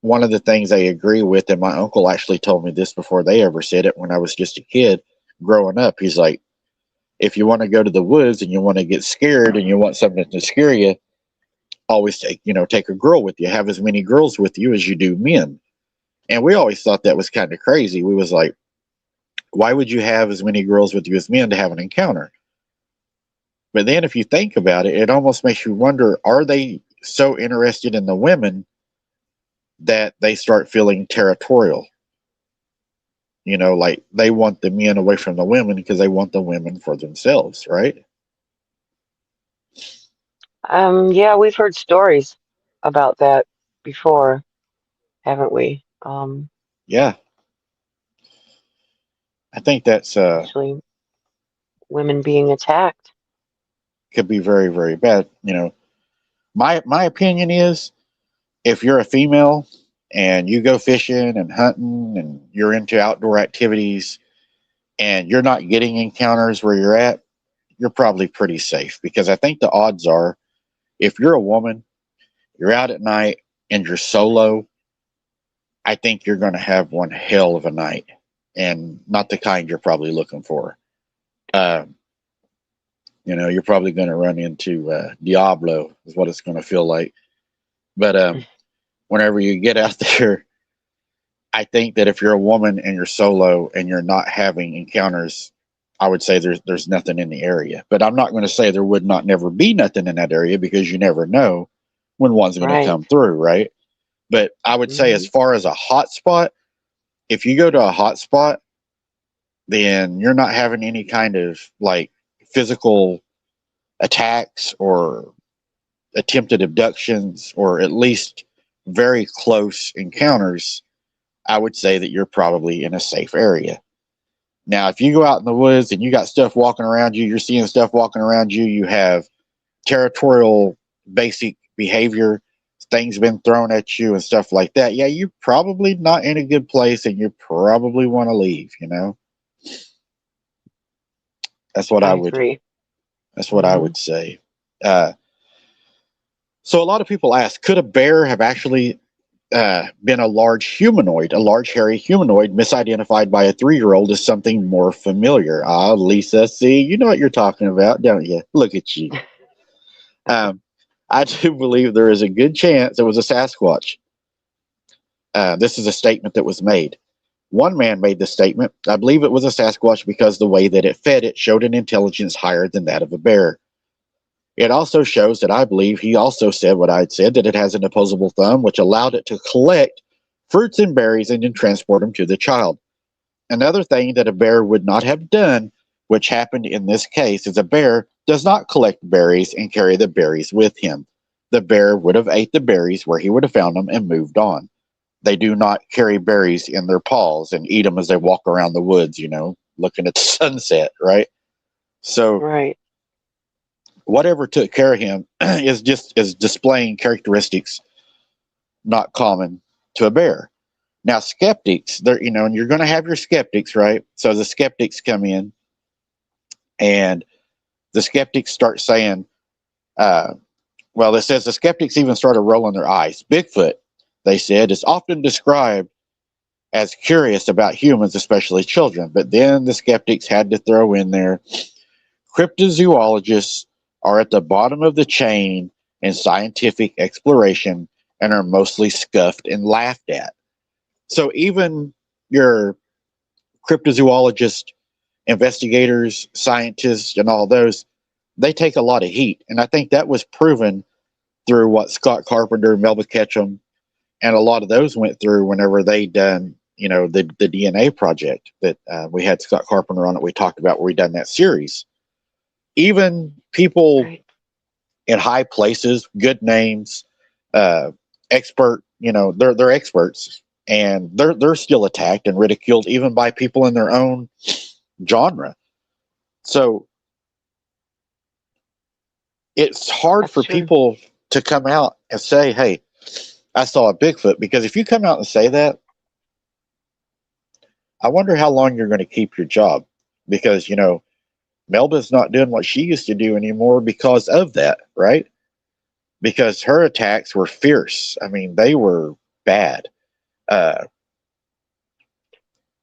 one of the things they agree with, and my uncle actually told me this before they ever said it when I was just a kid growing up. He's like, if you want to go to the woods and you want to get scared and you want something to scare you, always take a girl with you. Have as many girls with you as you do men. And we always thought that was kind of crazy. We was like, why would you have as many girls with you as men to have an encounter? But then if you think about it, it almost makes you wonder, are they so interested in the women that they start feeling territorial? Like they want the men away from the women because they want the women for themselves, right? Yeah, we've heard stories about that before, haven't we? Yeah. I think that's Actually, women being attacked. could be very, very bad. My opinion is, if you're a female and you go fishing and hunting and you're into outdoor activities and you're not getting encounters where you're at, you're probably pretty safe, because I think the odds are, if you're a woman, you're out at night and you're solo, I think you're going to have one hell of a night, and not the kind you're probably looking for. You're probably going to run into Diablo, is what it's going to feel like. But whenever you get out there, I think that if you're a woman and you're solo and you're not having encounters, I would say there's nothing in the area. But I'm not going to say there would not never be nothing in that area, because you never know when one's going to come through, right? But I would say, as far as a hot spot, if you go to a hot spot, then you're not having any kind of like physical attacks or attempted abductions, or at least very close encounters. I would say that you're probably in a safe area. Now, if you go out in the woods and you got stuff walking around you, you're seeing stuff walking around you, you have territorial basic behavior, things been thrown at you and stuff like that, yeah, you're probably not in a good place, and you probably want to leave. That's what I would agree. That's what I would say. So a lot of people ask, could a bear have actually been a large hairy humanoid, misidentified by a 3-year-old as something more familiar? Lisa, see, you know what you're talking about, don't you? Look at you. I do believe there is a good chance it was a Sasquatch. This is a statement that was made. One man made the statement, I believe it was a Sasquatch because the way that it fed it showed an intelligence higher than that of a bear. It also shows that I believe he also said what I'd said, that it has an opposable thumb, which allowed it to collect fruits and berries and then transport them to the child. Another thing that a bear would not have done, which happened in this case, is a bear does not collect berries and carry the berries with him. The bear would have ate the berries where he would have found them and moved on. They do not carry berries in their paws and eat them as they walk around the woods, looking at the sunset, right? So, right. Whatever took care of him is displaying characteristics not common to a bear. Now, skeptics, and you're going to have your skeptics, right? So the skeptics come in, and the skeptics start saying, it says the skeptics even started rolling their eyes. Bigfoot, they said, is often described as curious about humans, especially children. But then the skeptics had to throw in there, cryptozoologists are at the bottom of the chain in scientific exploration and are mostly scuffed and laughed at. So even your cryptozoologist, investigators, scientists, and all those, they take a lot of heat. And I think that was proven through what Scott Carpenter, Melba Ketchum, and a lot of those went through whenever they done, the DNA project that we had Scott Carpenter on it. We talked about where we done that series. Even people in high places, good names, expert, they're experts, and they're still attacked and ridiculed even by people in their own genre. So it's hard That's for true. people to come out and say, hey, I saw a Bigfoot. Because if you come out and say that, I wonder how long you're going to keep your job. Because, Melba's not doing what she used to do anymore because of that, right? Because her attacks were fierce. I mean, they were bad. Uh,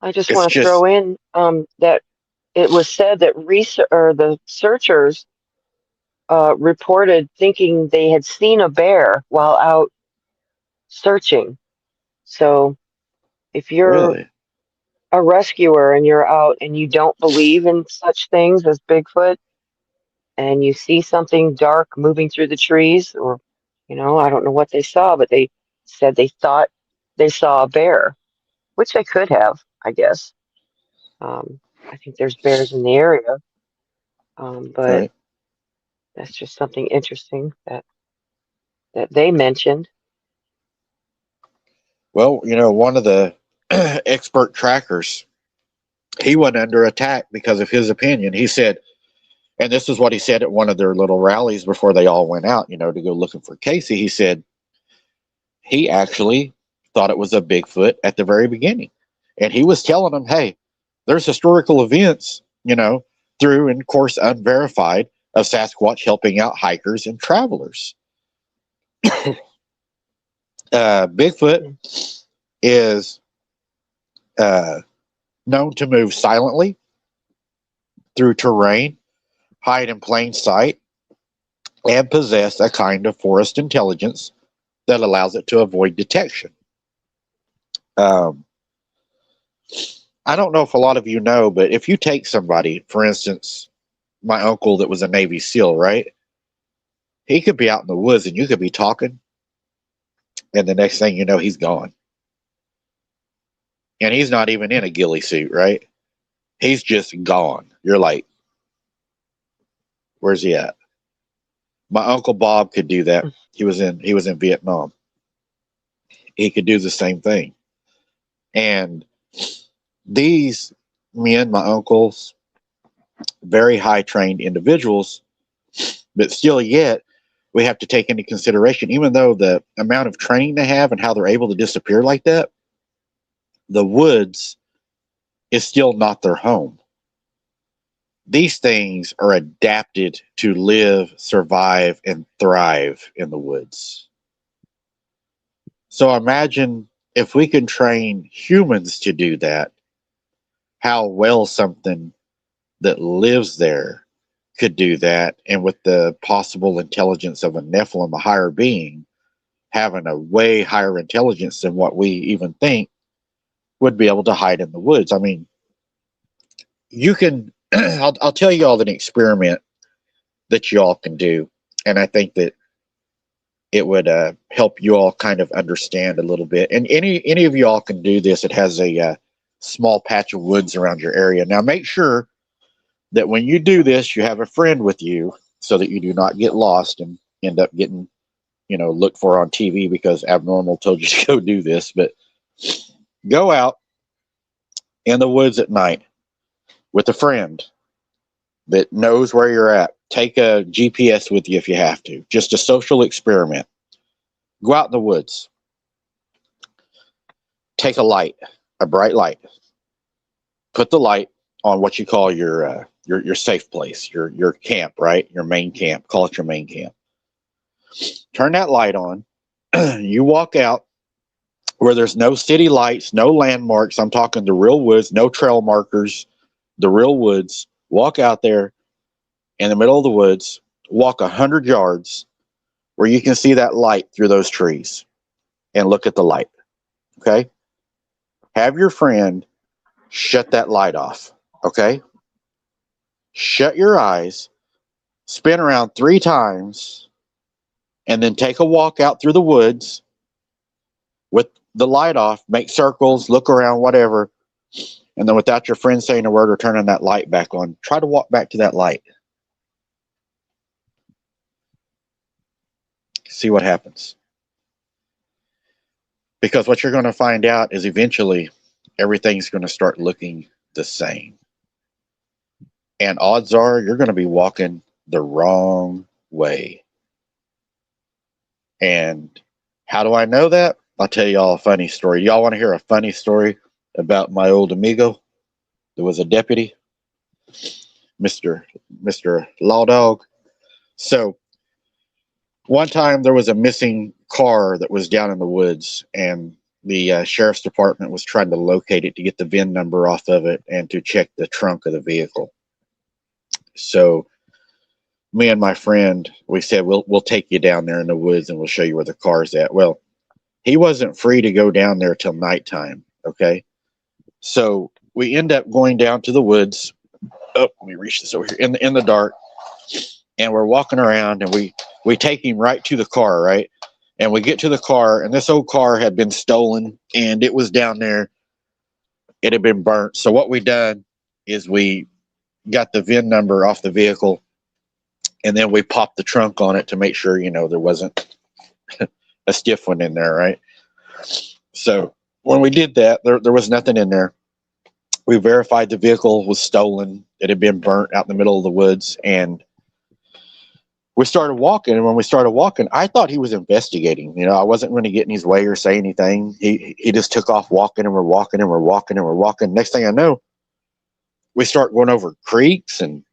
I just it's want to just throw in that it was said that the searchers reported thinking they had seen a bear while out searching. So if you're really, a rescuer and you're out and you don't believe in such things as Bigfoot and you see something dark moving through the trees, or, I don't know what they saw, but they said they thought they saw a bear, which they could have, I guess. I think there's bears in the area, but right? that's just something interesting that they mentioned. Well, one of the expert trackers, he went under attack because of his opinion. He said, and this is what he said at one of their little rallies before they all went out, to go looking for Casey. He said he actually thought it was a Bigfoot at the very beginning. And he was telling them, hey, there's historical events, through and of course unverified of Sasquatch helping out hikers and travelers. Bigfoot is known to move silently through terrain, hide in plain sight, and possess a kind of forest intelligence that allows it to avoid detection. Um, I don't know if a lot of you know, but if you take somebody, for instance, my uncle that was a Navy SEAL, right? He could be out in the woods and you could be talking, and the next thing you know, he's gone. And he's not even in a ghillie suit, right? He's just gone. You're like, where's he at? My Uncle Bob could do that. He was in Vietnam. He could do the same thing. And these men, my uncles, very high trained individuals, but still yet we have to take into consideration, even though the amount of training they have and how they're able to disappear like that, the woods is still not their home. These things are adapted to live, survive, and thrive in the woods. So imagine if we can train humans to do that, how well something that lives there could do that. And with the possible intelligence of a Nephilim, a higher being, having a way higher intelligence than what we even think, would be able to hide in the woods. I mean, you can, I'll tell you all an experiment that you all can do. And I think that it would help you all kind of understand a little bit. And any of you all can do this. It has a small patch of woods around your area. Now, make sure that when you do this, you have a friend with you so that you do not get lost and end up getting, looked for on TV because Abnormal told you to go do this. But go out in the woods at night with a friend that knows where you're at. Take a GPS with you if you have to. Just a social experiment. Go out in the woods. Take a light, a bright light. Put the light on what you call your safe place, your camp, right? Your main camp. Call it your main camp. Turn that light on. You walk out where there's no city lights, no landmarks. I'm talking the real woods, no trail markers, the real woods. Walk out there in the middle of the woods. Walk 100 yards where you can see that light through those trees and look at the light. Okay? Have your friend shut that light off. Okay? Shut your eyes, spin around 3 times, and then take a walk out through the woods with the light off. Make circles, look around, whatever. And then without your friend saying a word or turning that light back on, try to walk back to that light. See what happens. Because what you're going to find out is eventually everything's going to start looking the same. And odds are you're going to be walking the wrong way. And how do I know that? I'll tell y'all a funny story. Y'all want to hear a funny story about my old amigo? There was a deputy, Mr. Law Dog. So one time there was a missing car that was down in the woods, and the sheriff's department was trying to locate it to get the VIN number off of it and to check the trunk of the vehicle. So me and my friend, we said, we'll take you down there in the woods and we'll show you where the car's at. Well, he wasn't free to go down there till nighttime. Okay. So we end up going down to the woods. Oh, let me reach this over here in the dark. And we're walking around, and we take him right to the car, right? And we get to the car, and this old car had been stolen, and it was down there. It had been burnt. So what we done is we got the VIN number off the vehicle, and then we popped the trunk on it to make sure, there wasn't a stiff one in there, right? So when we did that, there was nothing in there. We verified the vehicle was stolen. It had been burnt out in the middle of the woods, and we started walking. And when we started walking, I thought he was investigating. I wasn't going to get in his way or say anything. He just took off walking, and we're walking, and we're walking, and we're walking. Next thing I know, we start going over creeks, and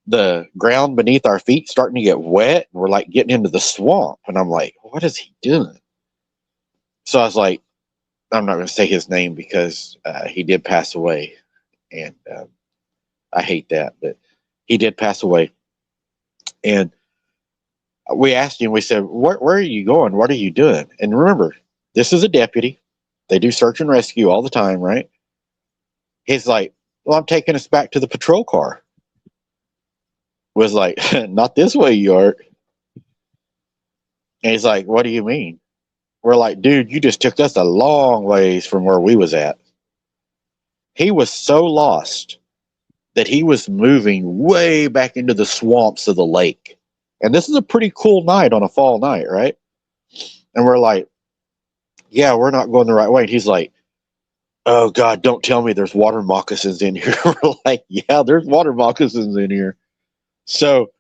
the ground beneath our feet starting to get wet. And we're like getting into the swamp. And I'm like, what is he doing? So I was like, I'm not going to say his name because he did pass away. And I hate that, but he did pass away. And we asked him, we said, where are you going? What are you doing? And remember, this is a deputy. They do search and rescue all the time, right? He's like, well, I'm taking us back to the patrol car. Was like, not this way, Yart. And he's like, what do you mean? We're like, dude, you just took us a long ways from where we was at. He was so lost that he was moving way back into the swamps of the lake. And this is a pretty cool night on a fall night, right? And we're like, yeah, we're not going the right way. And he's like, oh, God, don't tell me there's water moccasins in here. We're like, yeah, there's water moccasins in here. So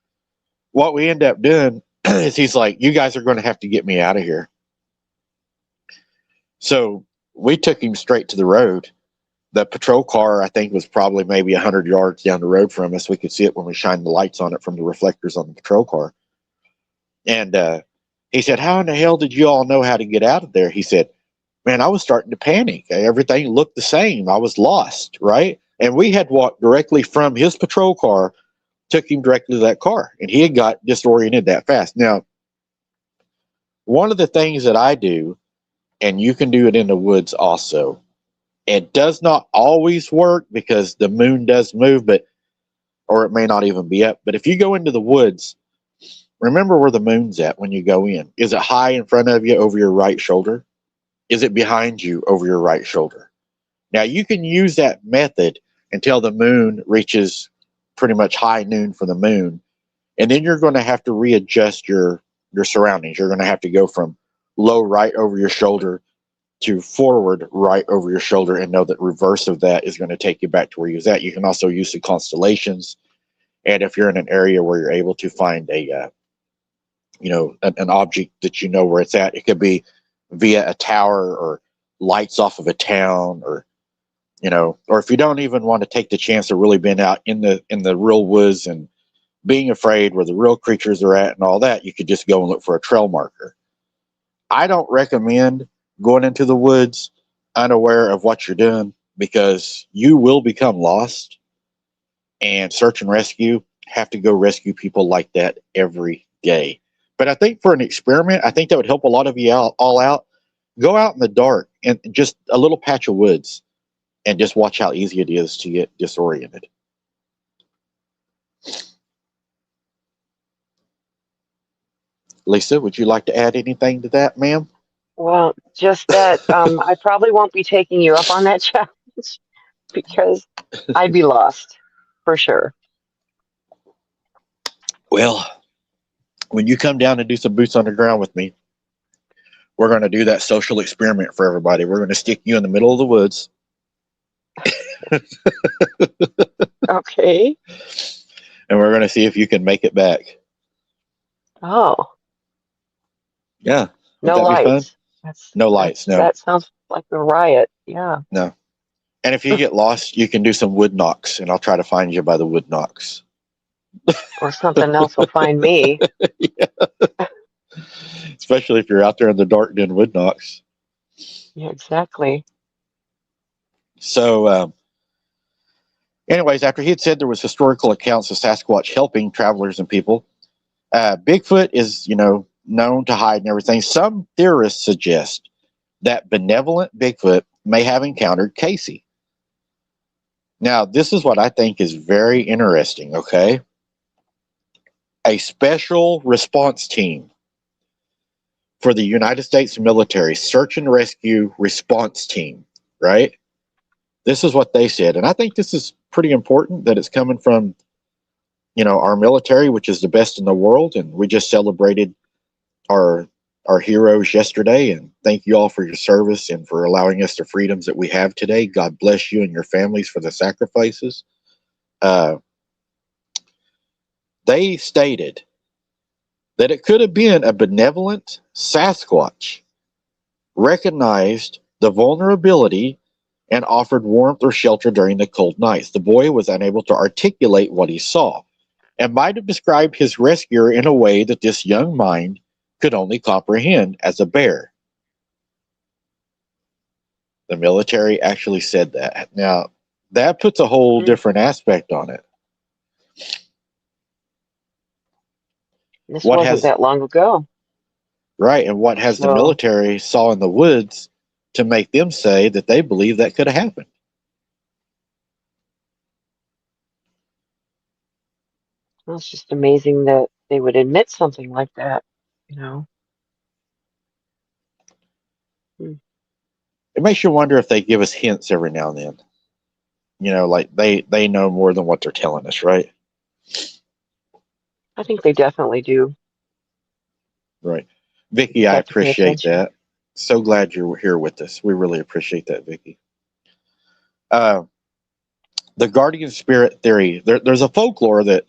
what we end up doing is he's like, you guys are going to have to get me out of here. So we took him straight to the road. The patrol car, I think, was probably maybe 100 yards down the road from us. We could see it when we shined the lights on it from the reflectors on the patrol car. And he said, how in the hell did you all know how to get out of there? He said, man, I was starting to panic. Everything looked the same. I was lost, right? And we had walked directly from his patrol car, took him directly to that car, and he had got disoriented that fast. Now, one of the things that I do, and you can do it in the woods also, it does not always work because the moon does move, or it may not even be up. But if you go into the woods, remember where the moon's at when you go in. Is it high in front of you over your right shoulder? Is it behind you over your right shoulder? Now, you can use that method until the moon reaches pretty much high noon for the moon. And then you're going to have to readjust your surroundings. You're going to have to go from low right over your shoulder to forward right over your shoulder, and know that reverse of that is going to take you back to where you was at. You can also use the constellations. And if you're in an area where you're able to find an object that you know where it's at, it could be via a tower or lights off of a town, or if you don't even want to take the chance of really being out in the real woods and being afraid where the real creatures are at and all that, you could just go and look for a trail marker. I don't recommend going into the woods unaware of what you're doing, because you will become lost, and search and rescue have to go rescue people like that every day. But I think for an experiment, I think that would help a lot of you all out. Go out in the dark and just a little patch of woods and just watch how easy it is to get disoriented. Lisa, would you like to add anything to that, ma'am? Well, just that I probably won't be taking you up on that challenge because I'd be lost for sure. Well, when you come down and do some boots on the ground with me, we're going to do that social experiment for everybody. We're going to stick you in the middle of the woods. Okay. And we're going to see if you can make it back. Oh, Yeah. Would no that be fun? lights. That's No lights, that's no. that sounds like a riot. Yeah. No. And if you get lost, you can do some wood knocks, and I'll try to find you by the wood knocks. Or something else will find me. Especially if you're out there in the dark doing wood knocks. Yeah, exactly. So, anyways, after he had said there was historical accounts of Sasquatch helping travelers and people, Bigfoot is, known to hide and everything. Some theorists suggest that benevolent Bigfoot may have encountered Casey. Now, this is what I think is very interesting, okay? A special response team for the United States military, search and rescue response team, right? This is what they said. And I think this is pretty important that it's coming from, our military, which is the best in the world. And we just celebrated our heroes yesterday. And thank you all for your service and for allowing us the freedoms that we have today. God bless you and your families for the sacrifices. They stated that it could have been a benevolent Sasquatch, recognized the vulnerability and offered warmth or shelter during the cold nights. The boy was unable to articulate what he saw and might have described his rescuer in a way that this young mind could only comprehend as a bear. The military actually said that. Now, that puts a whole different aspect on it. This wasn't that long ago. Right, and what has the military saw in the woods to make them say that they believe that could have happened? Well, it's just amazing that they would admit something like that, It makes you wonder if they give us hints every now and then. Like they know more than what they're telling us, right? I think they definitely do. Right. Vicki, I appreciate that. So glad you're here with us. We really appreciate that, Vicki. The guardian spirit theory. There's a folklore that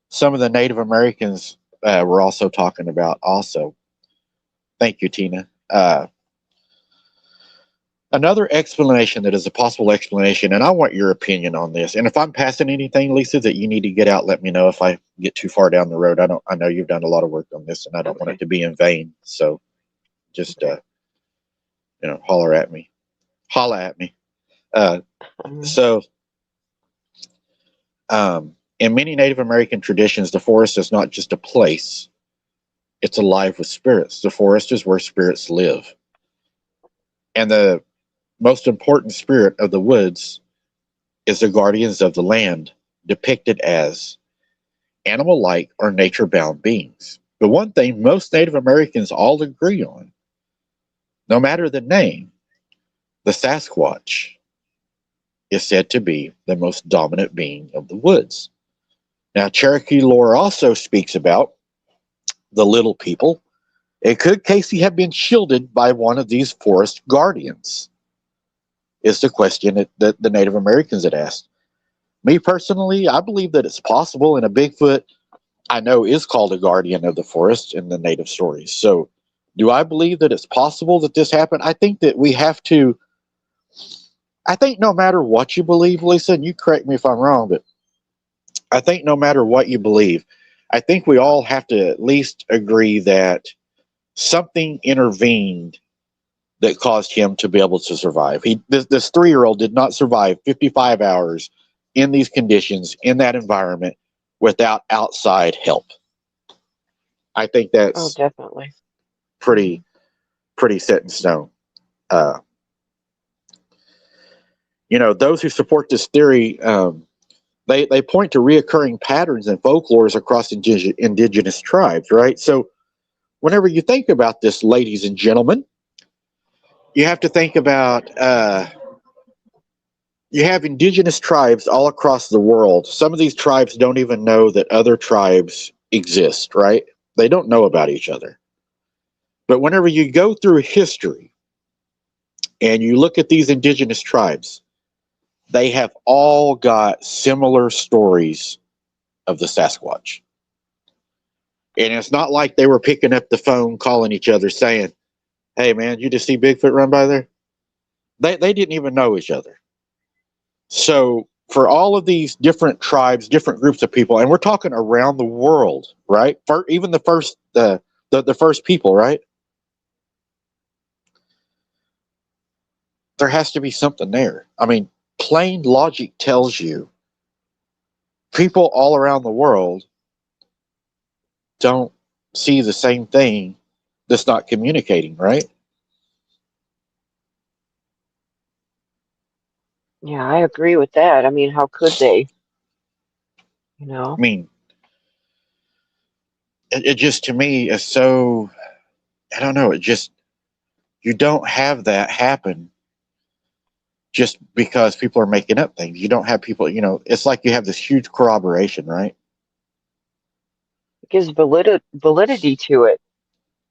some of the Native Americans were also talking about also. Thank you, Tina. Another explanation that is a possible explanation, and I want your opinion on this. And if I'm passing anything, Lisa, that you need to get out, let me know if I get too far down the road. I know you've done a lot of work on this, and I don't want it to be in vain. So just holler at me. Holla at me. In many Native American traditions, the forest is not just a place. It's alive with spirits. The forest is where spirits live. And the most important spirit of the woods is the guardians of the land, depicted as animal-like or nature-bound beings. The one thing most Native Americans all agree on, no matter the name, the Sasquatch is said to be the most dominant being of the woods. Now, Cherokee lore also speaks about the little people. And could Casey have been shielded by one of these forest guardians? Is the question that the Native Americans had asked. Me personally, I believe that it's possible, and a Bigfoot, I know, is called a guardian of the forest in the Native stories. So, do I believe that it's possible that this happened? I think that we have to, I think no matter what you believe, Lisa, and you correct me if I'm wrong, but I think no matter what you believe, I think we all have to at least agree that something intervened that caused him to be able to survive. This 3-year-old did not survive 55 hours in these conditions, in that environment, without outside help. I think that's definitely pretty set in stone. Those who support this theory, they point to reoccurring patterns and folklores across indigenous tribes, right? So whenever you think about this, ladies and gentlemen, you have to think about you have indigenous tribes all across the world. Some of these tribes don't even know that other tribes exist, right? They don't know about each other. But whenever you go through history and you look at these indigenous tribes, they have all got similar stories of the Sasquatch. And it's not like they were picking up the phone, calling each other, saying, "Hey, man, you just see Bigfoot run by there?" They didn't even know each other. So for all of these different tribes, different groups of people, and we're talking around the world, right? For even the first people, right? There has to be something there. I mean, plain logic tells you people all around the world don't see the same thing that's not communicating, right? Yeah, I agree with that. I mean, how could they? You I know? mean, it just to me is so, I don't know, it just, you don't have that happen just because people are making up things. You don't have people, it's like you have this huge corroboration, right? It gives validity to it,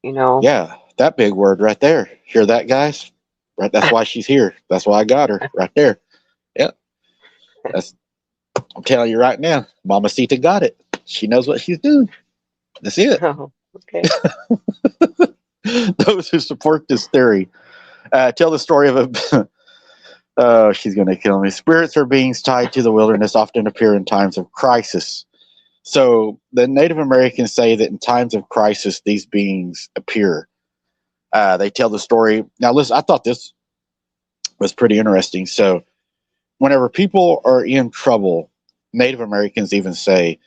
you know? Yeah, that big word right there. Hear that, guys? Right, that's why she's here. That's why I got her right there. Yeah, that's. I'm telling you right now, Mama Sita got it. She knows what she's doing. That's it. Oh, okay. Those who support this theory tell the story of a. Oh, she's going to kill me. Spirits or beings tied to the wilderness often appear in times of crisis. So the Native Americans say that in times of crisis, these beings appear. They tell the story. Now, listen, I thought this was pretty interesting. So, whenever people are in trouble, Native Americans even say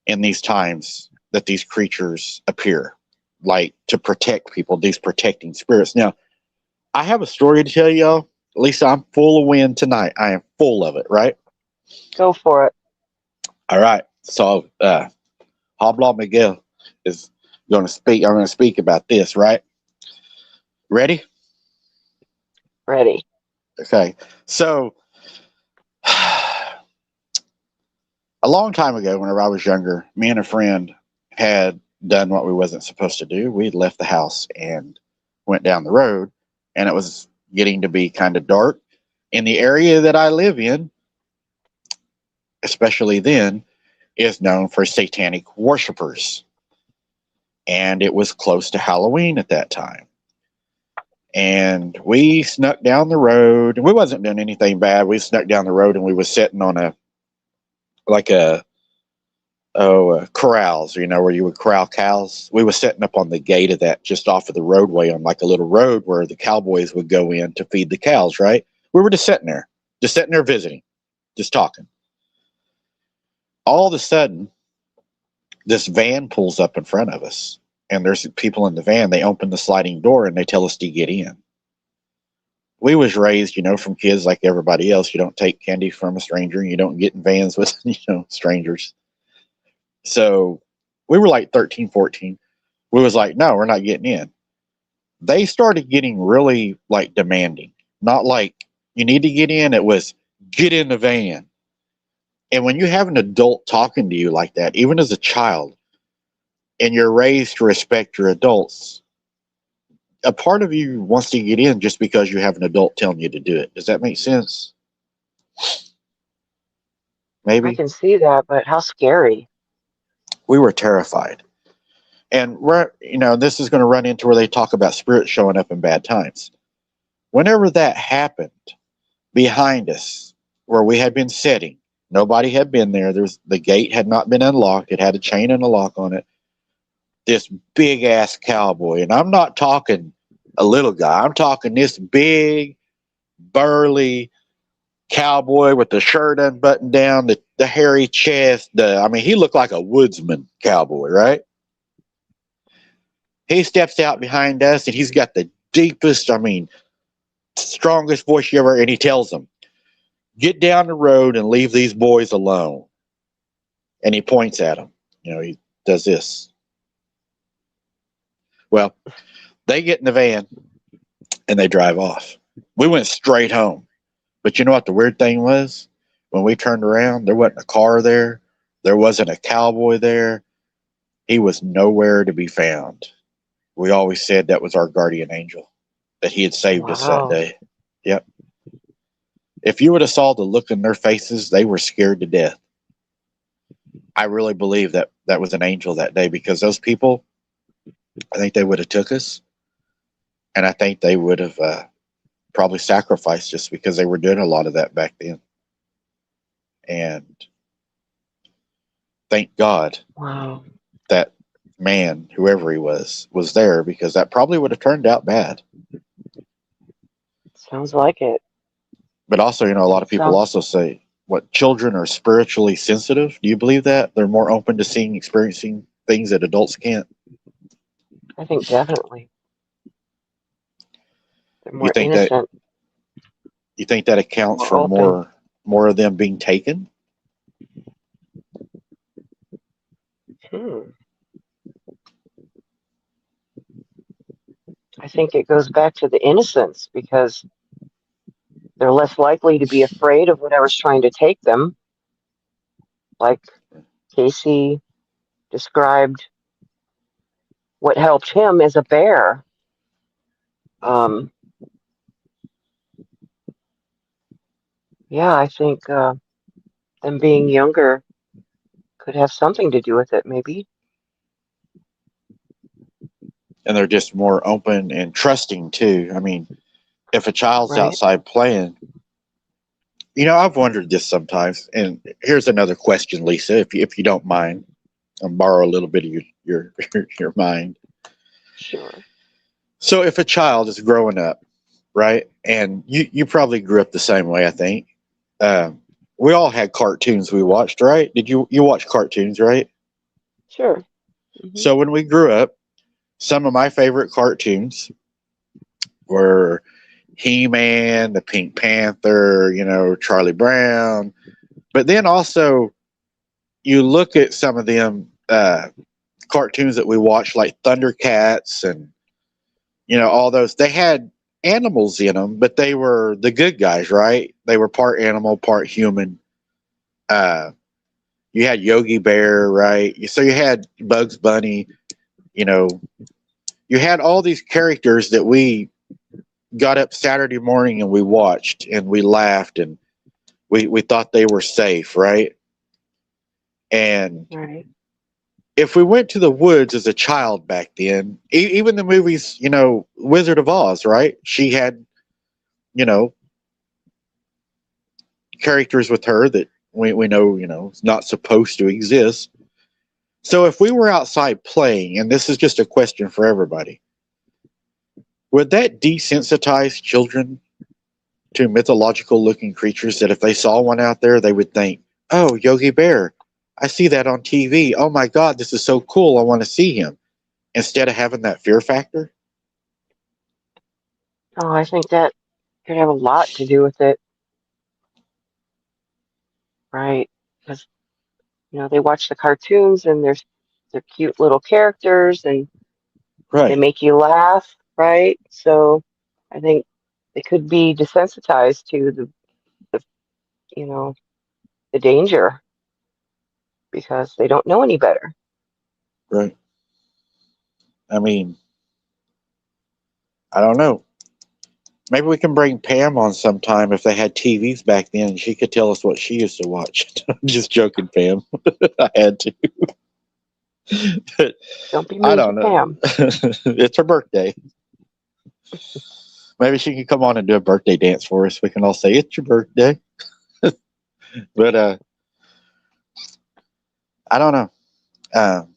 in these times that these creatures appear, like to protect people, these protecting spirits. Now, I have a story to tell y'all. Lisa, I'm full of wind tonight. I am full of it, right? Go for it. All right. So, Hoblaw Miguel is going to speak. I'm going to speak about this, right? Ready? Ready. Okay. So, a long time ago, whenever I was younger, me and a friend had done what we wasn't supposed to do. We'd left the house and went down the road, and it was getting to be kind of dark. In the area that I live in, especially then, is known for satanic worshipers. And it was close to Halloween at that time. And we snuck down the road. We wasn't doing anything bad. We snuck down the road and we was sitting on a corrals, where you would corral cows. We were setting up on the gate of that, just off of the roadway, on like a little road where the cowboys would go in to feed the cows, right? We were just sitting there visiting, just talking. All of a sudden, this van pulls up in front of us, and there's people in the van. They open the sliding door and they tell us to get in. We was raised, from kids like everybody else. You don't take candy from a stranger. You don't get in vans with, strangers. So we were like 13, 14. We was like, no, we're not getting in. They started getting really like demanding. Not like you need to get in. It was get in the van. And when you have an adult talking to you like that, even as a child, and you're raised to respect your adults, a part of you wants to get in just because you have an adult telling you to do it. Does that make sense? I Maybe. can see that, but how scary. We were terrified. And this is going to run into where they talk about spirits showing up in bad times. Whenever that happened, behind us, where we had been sitting, nobody had been there. The gate had not been unlocked. It had a chain and a lock on it. This big ass cowboy, and I'm not talking a little guy. I'm talking this big, burly cowboy with the shirt unbuttoned down, the hairy chest. He looked like a woodsman cowboy, right? He steps out behind us, and he's got the deepest, strongest voice you ever, and he tells them, get down the road and leave these boys alone. And he points at them. He does this. Well, they get in the van and they drive off. We went straight home. But you know what the weird thing was? When we turned around, there wasn't a car there. There wasn't a cowboy there. He was nowhere to be found. We always said that was our guardian angel, that he had saved us that Wow. day. Yep. If you would have saw the look in their faces, they were scared to death. I really believe that that was an angel that day, because those people, I think they would have took us, and I think they would have probably sacrificed us, because they were doing a lot of that back then. And thank God Wow. that man, whoever he was there, because that probably would have turned out bad. Sounds like it. But also, a lot of people Sounds, also say, what, children are spiritually sensitive. Do you believe that? They're more open to seeing, experiencing things that adults can't? I think definitely. They're You more think that innocent, accounts more for open. more of them being taken? Hmm. I think it goes back to the innocence because they're less likely to be afraid of whatever's trying to take them. Like Casey described, what helped him is a bear. Um, yeah, I think them being younger could have something to do with it, maybe. And they're just more open and trusting too. I mean, if a child's Right? outside playing, I've wondered this sometimes. And here's another question, Lisa, if you don't mind, I'll borrow a little bit of your mind. Sure. So if a child is growing up, right, and you probably grew up the same way, I think. We all had cartoons we watched, right? Did you watch cartoons, right? Sure. Hmm. So when we grew up, some of my favorite cartoons were He-Man, the Pink Panther, Charlie Brown. But then also, you look at some of them cartoons that we watched, like Thundercats, and all those. They had animals in them, but they were the good guys, right? They were part animal, part human. Uh, you had Yogi Bear, right? So you had Bugs Bunny. You know, you had all these characters that we got up Saturday morning and we watched and we laughed and we thought they were safe, right? And Right. if we went to the woods as a child back then, even the movies, Wizard of Oz, right? She had, you know, characters with her that we know, is not supposed to exist. So if we were outside playing, and this is just a question for everybody, would that desensitize children to mythological looking creatures, that if they saw one out there, they would think, oh, Yogi Bear, I see that on TV. Oh my God, this is so cool. I want to see him. Instead of having that fear factor? Oh, I think that could have a lot to do with it, right? Because they watch the cartoons and they're cute little characters and they Right, make you laugh, right? So I think they could be desensitized to the you know the danger because they don't know any better. right. I mean, I don't know. Maybe we can bring Pam on sometime if they had TVs back then and she could tell us what she used to watch. Just joking, Pam. I had to. But Don't be I mean to don't know. Pam. It's her birthday. Maybe she can come on and do a birthday dance for us. We can all say, it's your birthday. But I don't know. Um,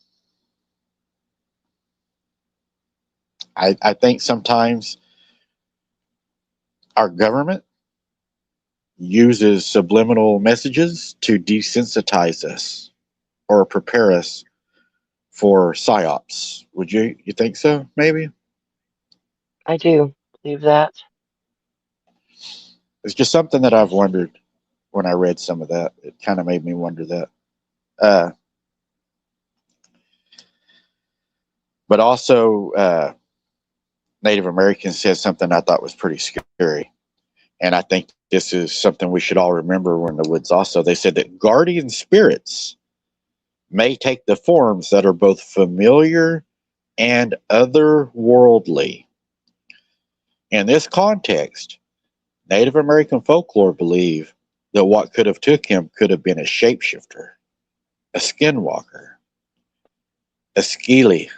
I think sometimes our government uses subliminal messages to desensitize us or prepare us for psyops. Would you think so? Maybe I do believe that. it's just something that I've Yes. wondered when I read some of that. It kind of made me wonder that. Uh, but also, Native Americans said something I thought was pretty scary, and I think this is something we should all remember. We're in the woods. Also, they said that guardian spirits may take the forms that are both familiar and otherworldly. In this context, Native American folklore believe that what could have took him could have been a shapeshifter. a skinwalker, a skeely.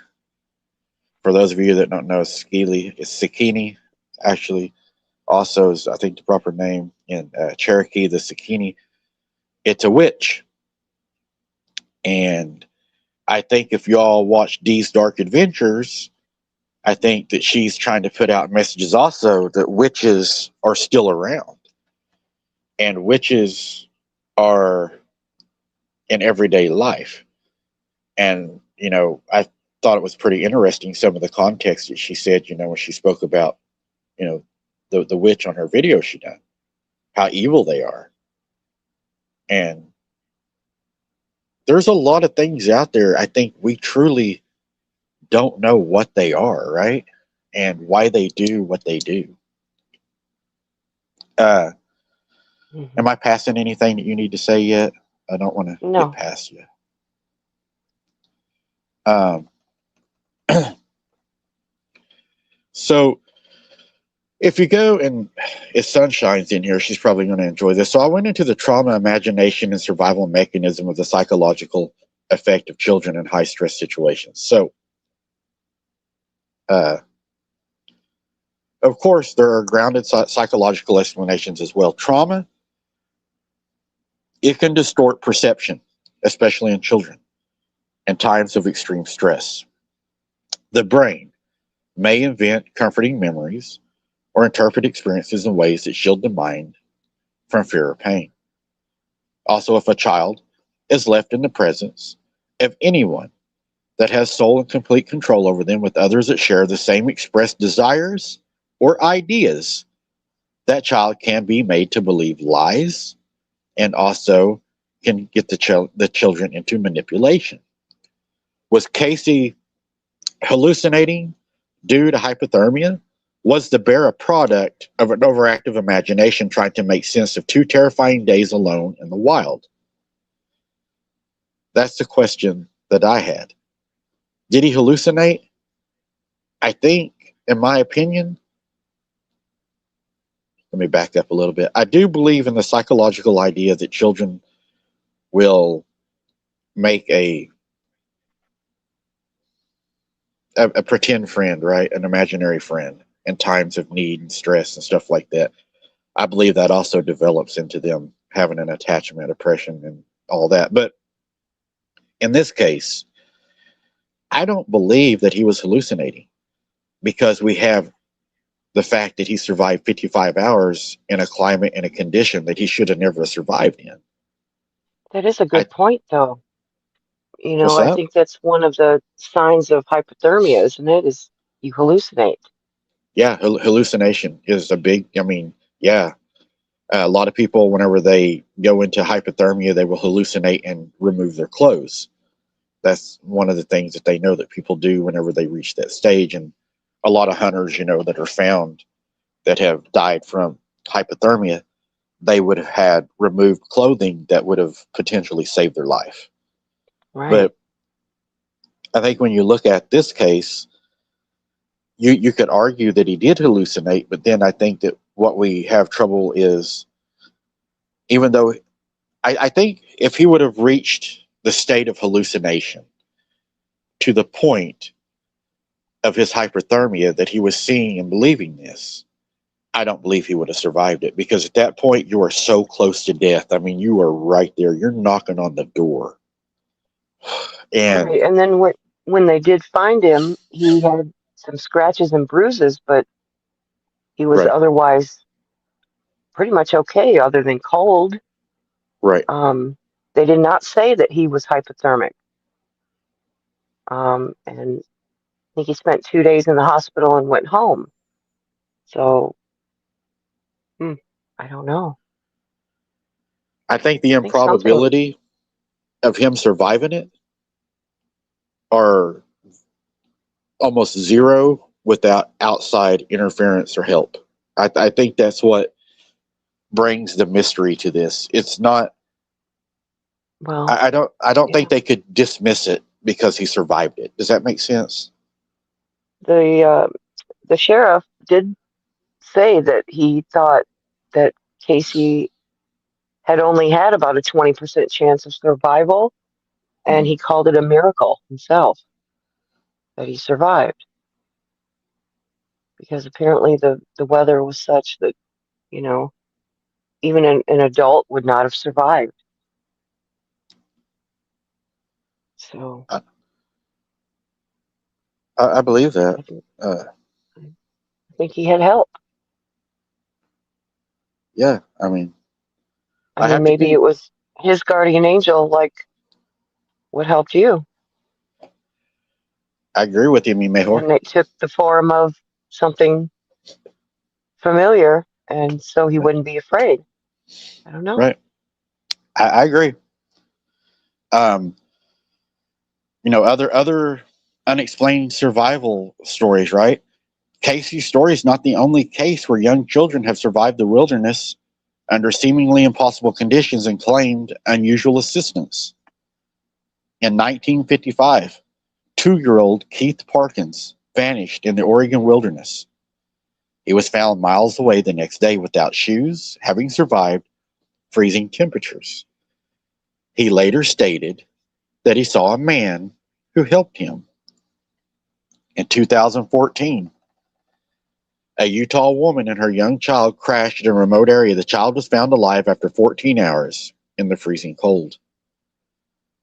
For those of you that don't know, skeely is Sakini, actually. Also, is I think the proper name in Cherokee, the Sakini. It's a witch, and I think if y'all watch Dee's Dark Adventures, I think that she's trying to put out messages also that witches are still around, and witches are in everyday life. And I thought it was pretty interesting some of the context that she said. When she spoke about the witch on her video she done, how evil they are, and there's a lot of things out there. I think we truly don't know what they are, right? And why they do what they do. Am I passing anything that you need to say yet? I don't want to get past you. So if you go, and if Sunshine's in here, she's probably going to enjoy this. So I went into the trauma, imagination, and survival mechanism of the psychological effect of children in high stress situations. So, of course, there are grounded psychological explanations as well. Trauma, it can distort perception, especially in children, in times of extreme stress. The brain may invent comforting memories or interpret experiences in ways that shield the mind from fear or pain. Also, if a child is left in the presence of anyone that has sole and complete control over them with others that share the same expressed desires or ideas, that child can be made to believe lies and also can get the children into manipulation. Was Casey hallucinating due to hypothermia? Was the bear a product of an overactive imagination trying to make sense of 2 terrifying days alone in the wild? That's the question that I had. Did he hallucinate? I think, in my opinion, let me back up a little bit. I do believe in the psychological idea that children will make a pretend friend, right? An imaginary friend in times of need and stress and stuff like that. I believe that also develops into them having an attachment, oppression, and all that. But in this case, I don't believe that he was hallucinating, because we have the fact that he survived 55 hours in a climate and a condition that he should have never survived in. That is a good point, though. What's I up? think that's one of the signs of hypothermia, isn't it? Is you hallucinate. Yeah, hallucination is a big, yeah. A lot of people, whenever they go into hypothermia, they will hallucinate and remove their clothes. That's one of the things that they know that people do whenever they reach that stage. And a lot of hunters, that are found that have died from hypothermia, they would have had removed clothing that would have potentially saved their life. Right. But I think when you look at this case, you could argue that he did hallucinate, but then I think that what we have trouble is, even though I think if he would have reached the state of hallucination to the point of his hypothermia that he was seeing and believing this, I don't believe he would have survived it, because at that point you are so close to death. I mean, you are right there. You're knocking on the door. And right. And then when they did find him, he had some scratches and bruises, but he was right, otherwise pretty much okay, other than cold. right. They did not say that he was hypothermic. And I think he spent 2 days in the hospital and went home. So, I don't know. I think the I think something. improbability of him surviving it are almost zero without outside interference or help. I think that's what brings the mystery to this. It's not. Well, I don't yeah. think they could dismiss it because he survived it. Does that make sense? The sheriff did say that he thought that Casey had only had about a 20% chance of survival, And he called it a miracle himself that he survived, because apparently the weather was such that, you know, even an adult would not have survived. So I believe that. I think he had help. Yeah, I mean, I mean, have to maybe give. it was his guardian angel, like what helped you, I agree with you, Mejor. and it took the form of something familiar, and so he wouldn't be afraid. I don't know. Right. I agree. Um, other unexplained survival stories, right? Casey's story is not the only case where young children have survived the wilderness under seemingly impossible conditions and claimed unusual assistance. In 1955, 2-year-old Keith Parkins vanished in the Oregon wilderness. He was found miles away the next day without shoes, having survived freezing temperatures. He later stated that he saw a man who helped him. In 2014, a Utah woman and her young child crashed in a remote area. The child was found alive after 14 hours in the freezing cold.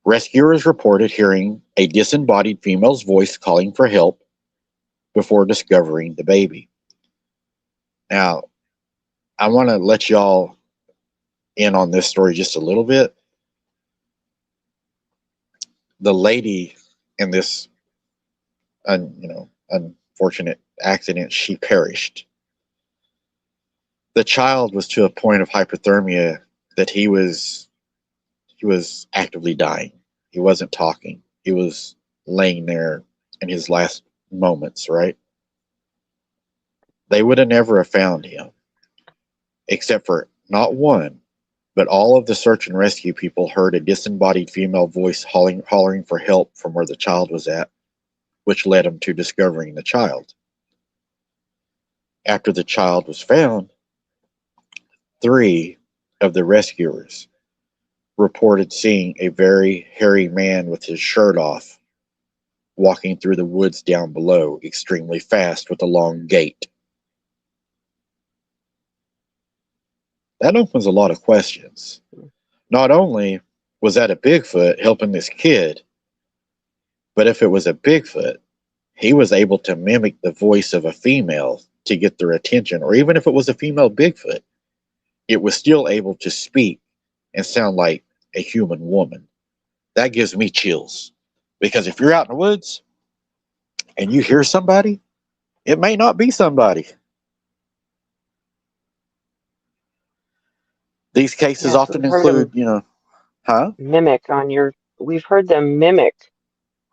Rescuers reported hearing a disembodied female's voice calling for help before discovering the baby. Now, I want to let y'all in on this story just a little bit. The lady in this unfortunate accident, she perished. The child was to a point of hypothermia that he was actively dying. He wasn't talking. He was laying there in his last moments, right? They would have never have found him, except for not one, but all of the search and rescue people heard a disembodied female voice hollering for help from where the child was at, which led them to discovering the child. After the child was found, 3 of the rescuers reported seeing a very hairy man with his shirt off walking through the woods down below extremely fast with a long gait. That opens a lot of questions. Not only was that a Bigfoot helping this kid, but if it was a Bigfoot, he was able to mimic the voice of a female to get their attention. Or even if it was a female Bigfoot, it was still able to speak and sound like a human woman. That gives me chills. Because if you're out in the woods and you hear somebody, it may not be somebody. These cases Yes, often we've heard them include, mimic on your. We've heard them mimic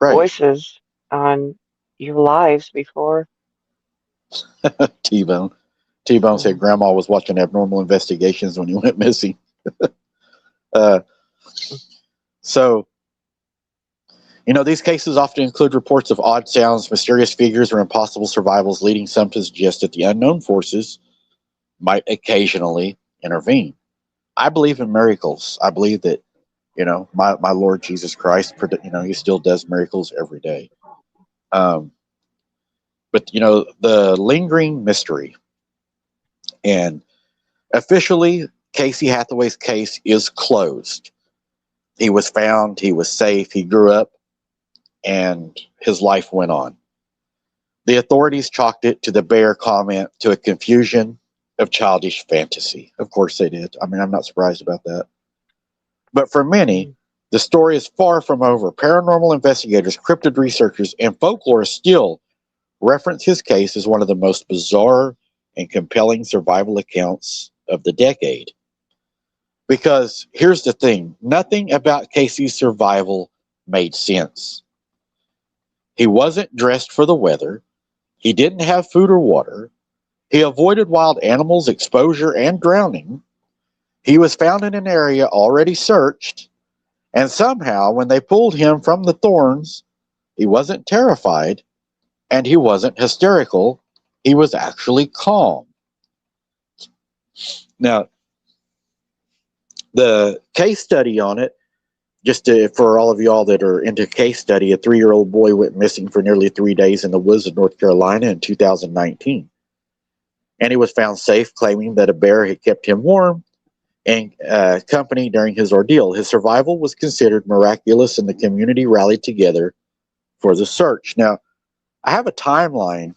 right. voices on your lives before. T-Bone. T-Bone said Mhm. grandma was watching Abnormal Investigations when he went missing. uh, so, these cases often include reports of odd sounds, mysterious figures, or impossible survivals, leading some to suggest that the unknown forces might occasionally intervene. I believe in miracles. I believe that, my Lord Jesus Christ, he still does miracles every day. But, the lingering mystery. And officially, Casey Hathaway's case is closed. He was found, he was safe, he grew up, and his life went on. The authorities chalked it to the bear comment to a confusion of childish fantasy. Of course they did. I mean, I'm not surprised about that. But for many, the story is far from over. Paranormal investigators, cryptid researchers, and folklorists still reference his case as one of the most bizarre and compelling survival accounts of the decade. Because here's the thing, nothing about Casey's survival made sense. He wasn't dressed for the weather. He didn't have food or water. He avoided wild animals, exposure, and drowning. He was found in an area already searched. And somehow, when they pulled him from the thorns, he wasn't terrified and he wasn't hysterical. He was actually calm. Now, the case study on it for all of y'all that are into case study, a 3-year-old boy went missing for nearly 3 days in the woods of North Carolina in 2019. And he was found safe, claiming that a bear had kept him warm and company during his ordeal. His survival was considered miraculous, and the community rallied together for the search. Now, I have a timeline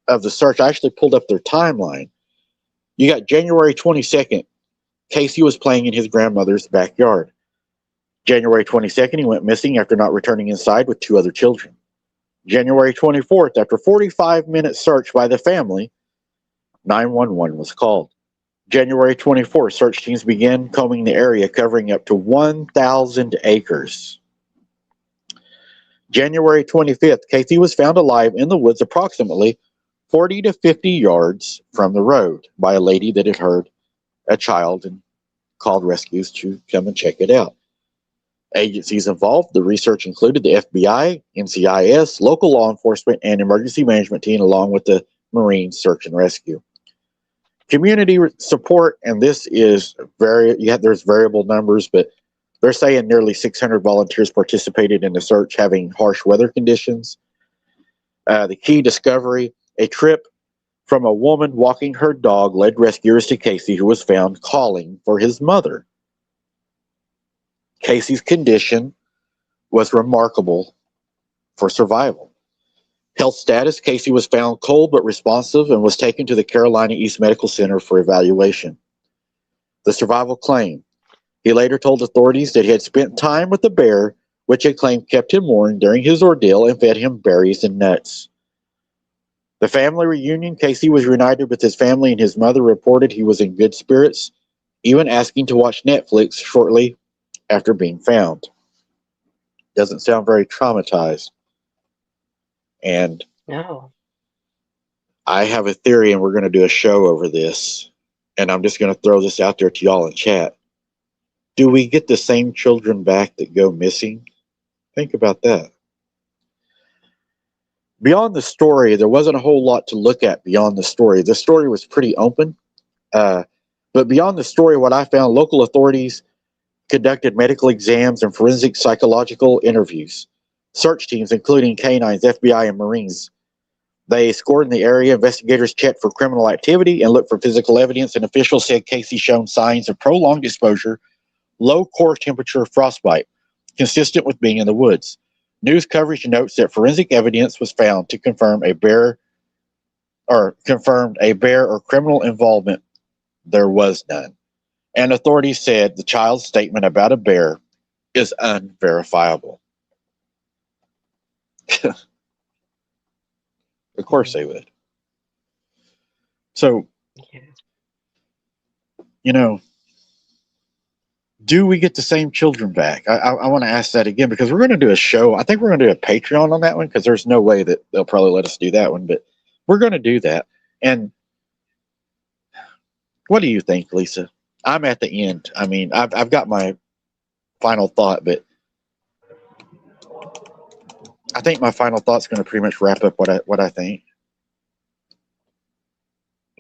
of the search. I actually pulled up their timeline. You got January 22nd. Casey was playing in his grandmother's backyard. January 22nd, he went missing after not returning inside with 2 other children. January 24th, after 45-minute search by the family, 911 was called. January 24th, search teams began combing the area, covering up to 1,000 acres. January 25th, Casey was found alive in the woods approximately 40 to 50 yards from the road by a lady that had heard a child and called rescues to come and check it out. Agencies involved, the research included the FBI, NCIS, local law enforcement, and emergency management team, along with the Marine Search and Rescue. Community support, and this is there's variable numbers, but they're saying nearly 600 volunteers participated in the search, having harsh weather conditions. The key discovery, a trip from a woman walking her dog led rescuers to Casey, who was found calling for his mother. Casey's condition was remarkable for survival. Health status, Casey was found cold but responsive and was taken to the Carolina East Medical Center for evaluation. The survival claim. He later told authorities that he had spent time with the bear, which he claimed kept him warm during his ordeal and fed him berries and nuts. The family reunion, Casey was reunited with his family, and his mother reported he was in good spirits, even asking to watch Netflix shortly after being found. Doesn't sound very traumatized. And No. I have a theory, and we're going to do a show over this, and I'm just going to throw this out there to y'all in chat. Do we get the same children back that go missing? Think about that. Beyond the story, there wasn't a whole lot to look at beyond the story. The story was pretty open. But beyond the story, what I found, local authorities conducted medical exams and forensic psychological interviews. Search teams, including canines, FBI, and Marines, they scored in the area. Investigators checked for criminal activity and looked for physical evidence, and officials said Casey showed signs of prolonged exposure, low core temperature, frostbite, consistent with being in the woods. News coverage notes that forensic evidence was found to confirm a bear or criminal involvement. There was none. And authorities said the child's statement about a bear is unverifiable. Of course they would. So, do we get the same children back? I want to ask that again, because we're going to do a show. I think we're going to do a Patreon on that one, because there's no way that they'll probably let us do that one, but we're going to do that. And what do you think, Lisa? I'm at the end. I mean, I've got my final thought, but I think my final thought's going to pretty much wrap up what I think.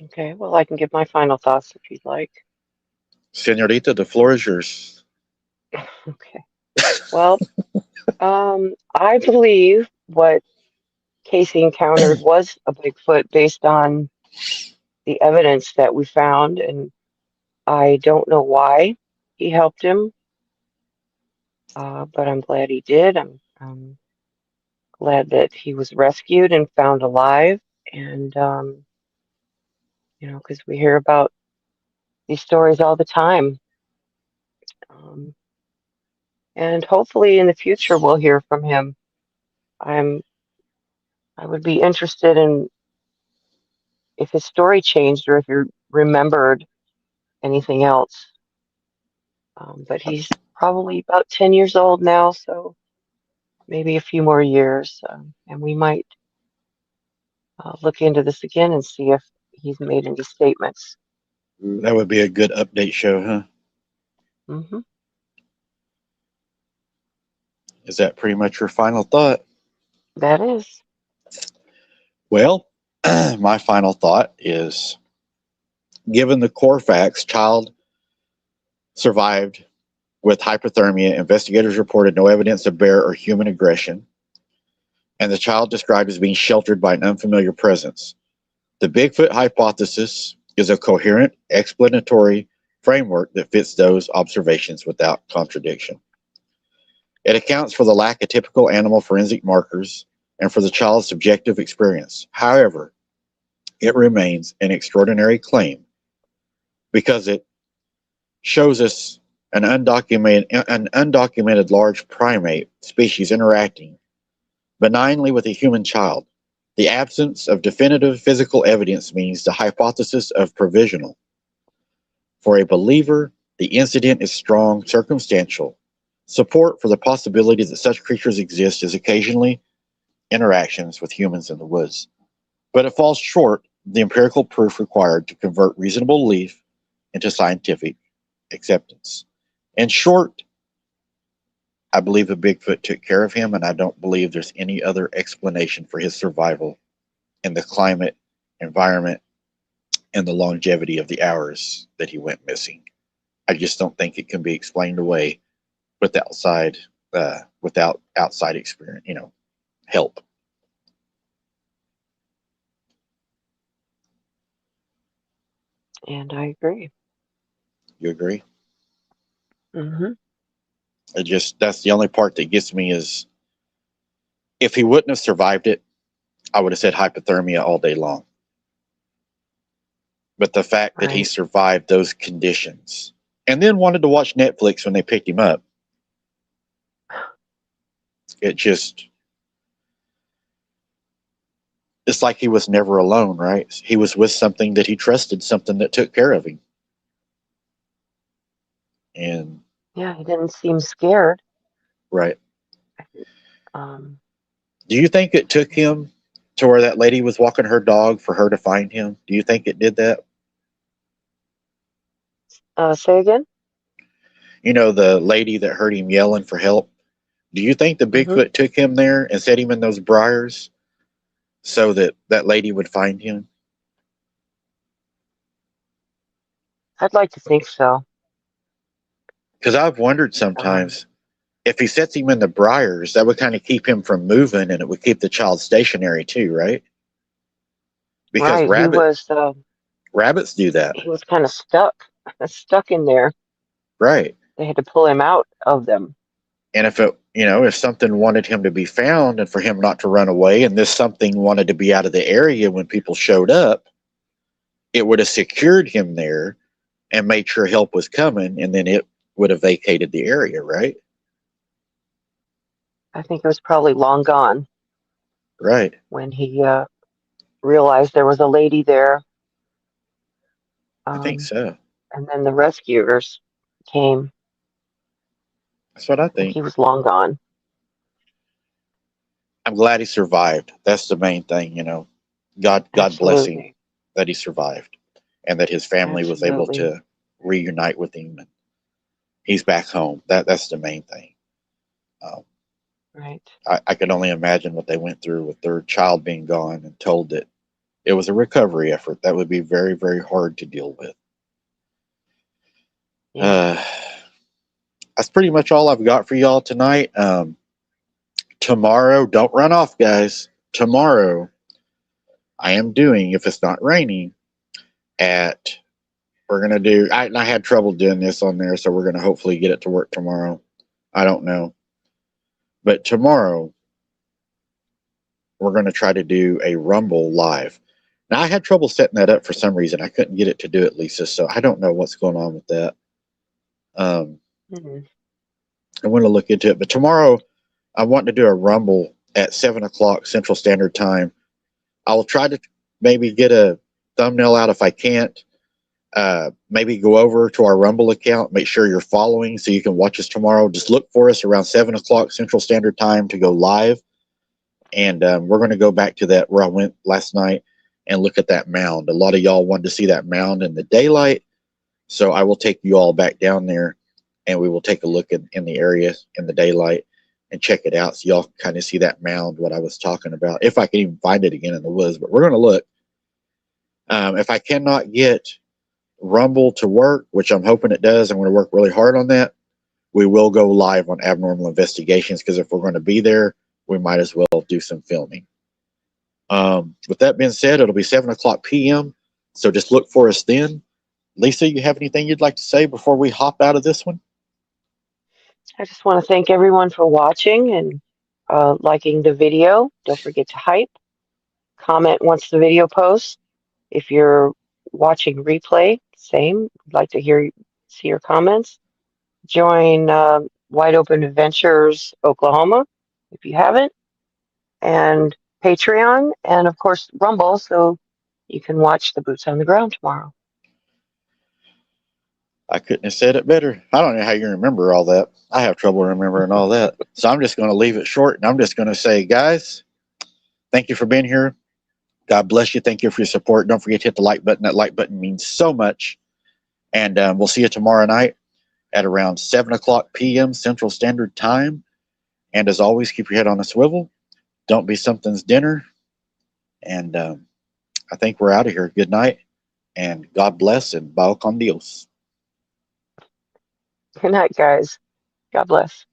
Okay, well, I can give my final thoughts if you'd like. Senorita, the floor is yours. Okay. Well, I believe what Casey encountered was a Bigfoot based on the evidence that we found, and I don't know why he helped him, but I'm glad he did. I'm glad that he was rescued and found alive, and because we hear about these stories all the time. And hopefully in the future we'll hear from him. I would be interested in if his story changed or if he remembered anything else. But he's probably about 10 years old now, so maybe a few more years. And we might look into this again and see if he's made any statements. That would be a good update show, huh? Mm-hmm. Is that pretty much your final thought? That is. Well, my final thought is, given the core facts, child survived with hypothermia. Investigators reported no evidence of bear or human aggression, and the child described as being sheltered by an unfamiliar presence. The Bigfoot hypothesis is a coherent explanatory framework that fits those observations without contradiction. It accounts for the lack of typical animal forensic markers and for the child's subjective experience. However, it remains an extraordinary claim because it shows us an undocumented large primate species interacting benignly with a human child. The absence of definitive physical evidence means the hypothesis of provisional. For a believer, the incident is strong circumstantial support for the possibility that such creatures exist is occasionally interactions with humans in the woods. But it falls short of the empirical proof required to convert reasonable belief into scientific acceptance. In short, I believe a Bigfoot took care of him, and I don't believe there's any other explanation for his survival in the climate, environment, and the longevity of the hours that he went missing. I just don't think it can be explained away without outside experience, help. And I agree. You agree? Mm-hmm. That's the only part that gets me is if he wouldn't have survived it, I would have said hypothermia all day long. But the fact that he survived those conditions and then wanted to watch Netflix when they picked him up, it's like he was never alone, right? He was with something that he trusted, something that took care of him. And yeah, he didn't seem scared. Right. Do you think it took him to where that lady was walking her dog for her to find him? Do you think it did that? Say again? The lady that heard him yelling for help. Do you think the Bigfoot took him there and set him in those briars so that that lady would find him? I'd like to think so. Because I've wondered sometimes if he sets him in the briars, that would kind of keep him from moving, and it would keep the child stationary too, right? Because rabbits do that. He was kind of stuck in there. Right. They had to pull him out of them. And if something wanted him to be found and for him not to run away, and this something wanted to be out of the area when people showed up, it would have secured him there and made sure help was coming, and then it would have vacated the area, right? I think it was probably long gone. Right. When he realized there was a lady there. I think so. And then the rescuers came. That's what I think. He was long gone. I'm glad he survived. That's the main thing, God bless him that he survived and that his family was able to reunite with him. And he's back home. That's the main thing. Right. I could only imagine what they went through with their child being gone and told that it was a recovery effort. That would be very, very hard to deal with. Yeah. That's pretty much all I've got for y'all tonight. Tomorrow, don't run off, guys. Tomorrow, I am doing, if it's not raining, we're going to do, I had trouble doing this on there, so we're going to hopefully get it to work tomorrow. I don't know. But tomorrow, we're going to try to do a Rumble live. Now, I had trouble setting that up for some reason. I couldn't get it to do it, Lisa, so I don't know what's going on with that. I want to look into it. But tomorrow, I want to do a Rumble at 7 o'clock Central Standard Time. I will try to maybe get a thumbnail out if I can't. Maybe go over to our Rumble account, make sure you're following so you can watch us tomorrow. Just look for us around 7 o'clock Central Standard Time to go live. And we're going to go back to that where I went last night and look at that mound. A lot of y'all wanted to see that mound in the daylight. So I will take you all back down there and we will take a look in the area in the daylight and check it out. So y'all can kind of see that mound, what I was talking about, if I can even find it again in the woods, but we're going to look. If I cannot get Rumble to work, which I'm hoping it does, I'm going to work really hard on that. we will go live on Abnormal Investigations, because if we're going to be there, we might as well do some filming. With that being said, it'll be 7 o'clock p.m., so just look for us then. Lisa, you have anything you'd like to say before we hop out of this one? I just want to thank everyone for watching and liking the video. Don't forget to hype, comment once the video posts. If you're watching replay, same. I'd like to see your comments. Join Wide Open Adventures Oklahoma if you haven't, and Patreon, and of course Rumble, so you can watch the boots on the ground tomorrow. I couldn't have said it better. I don't know how you remember all that. I have trouble remembering all that. So I'm just going to leave it short, and I'm just going to say, guys, thank you for being here. God bless you. Thank you for your support. Don't forget to hit the like button. That like button means so much. And we'll see you tomorrow night at around 7 o'clock p.m. Central Standard Time. And as always, keep your head on a swivel. Don't be something's dinner. And I think we're out of here. Good night, and God bless, and bao con Dios. Good night, guys. God bless.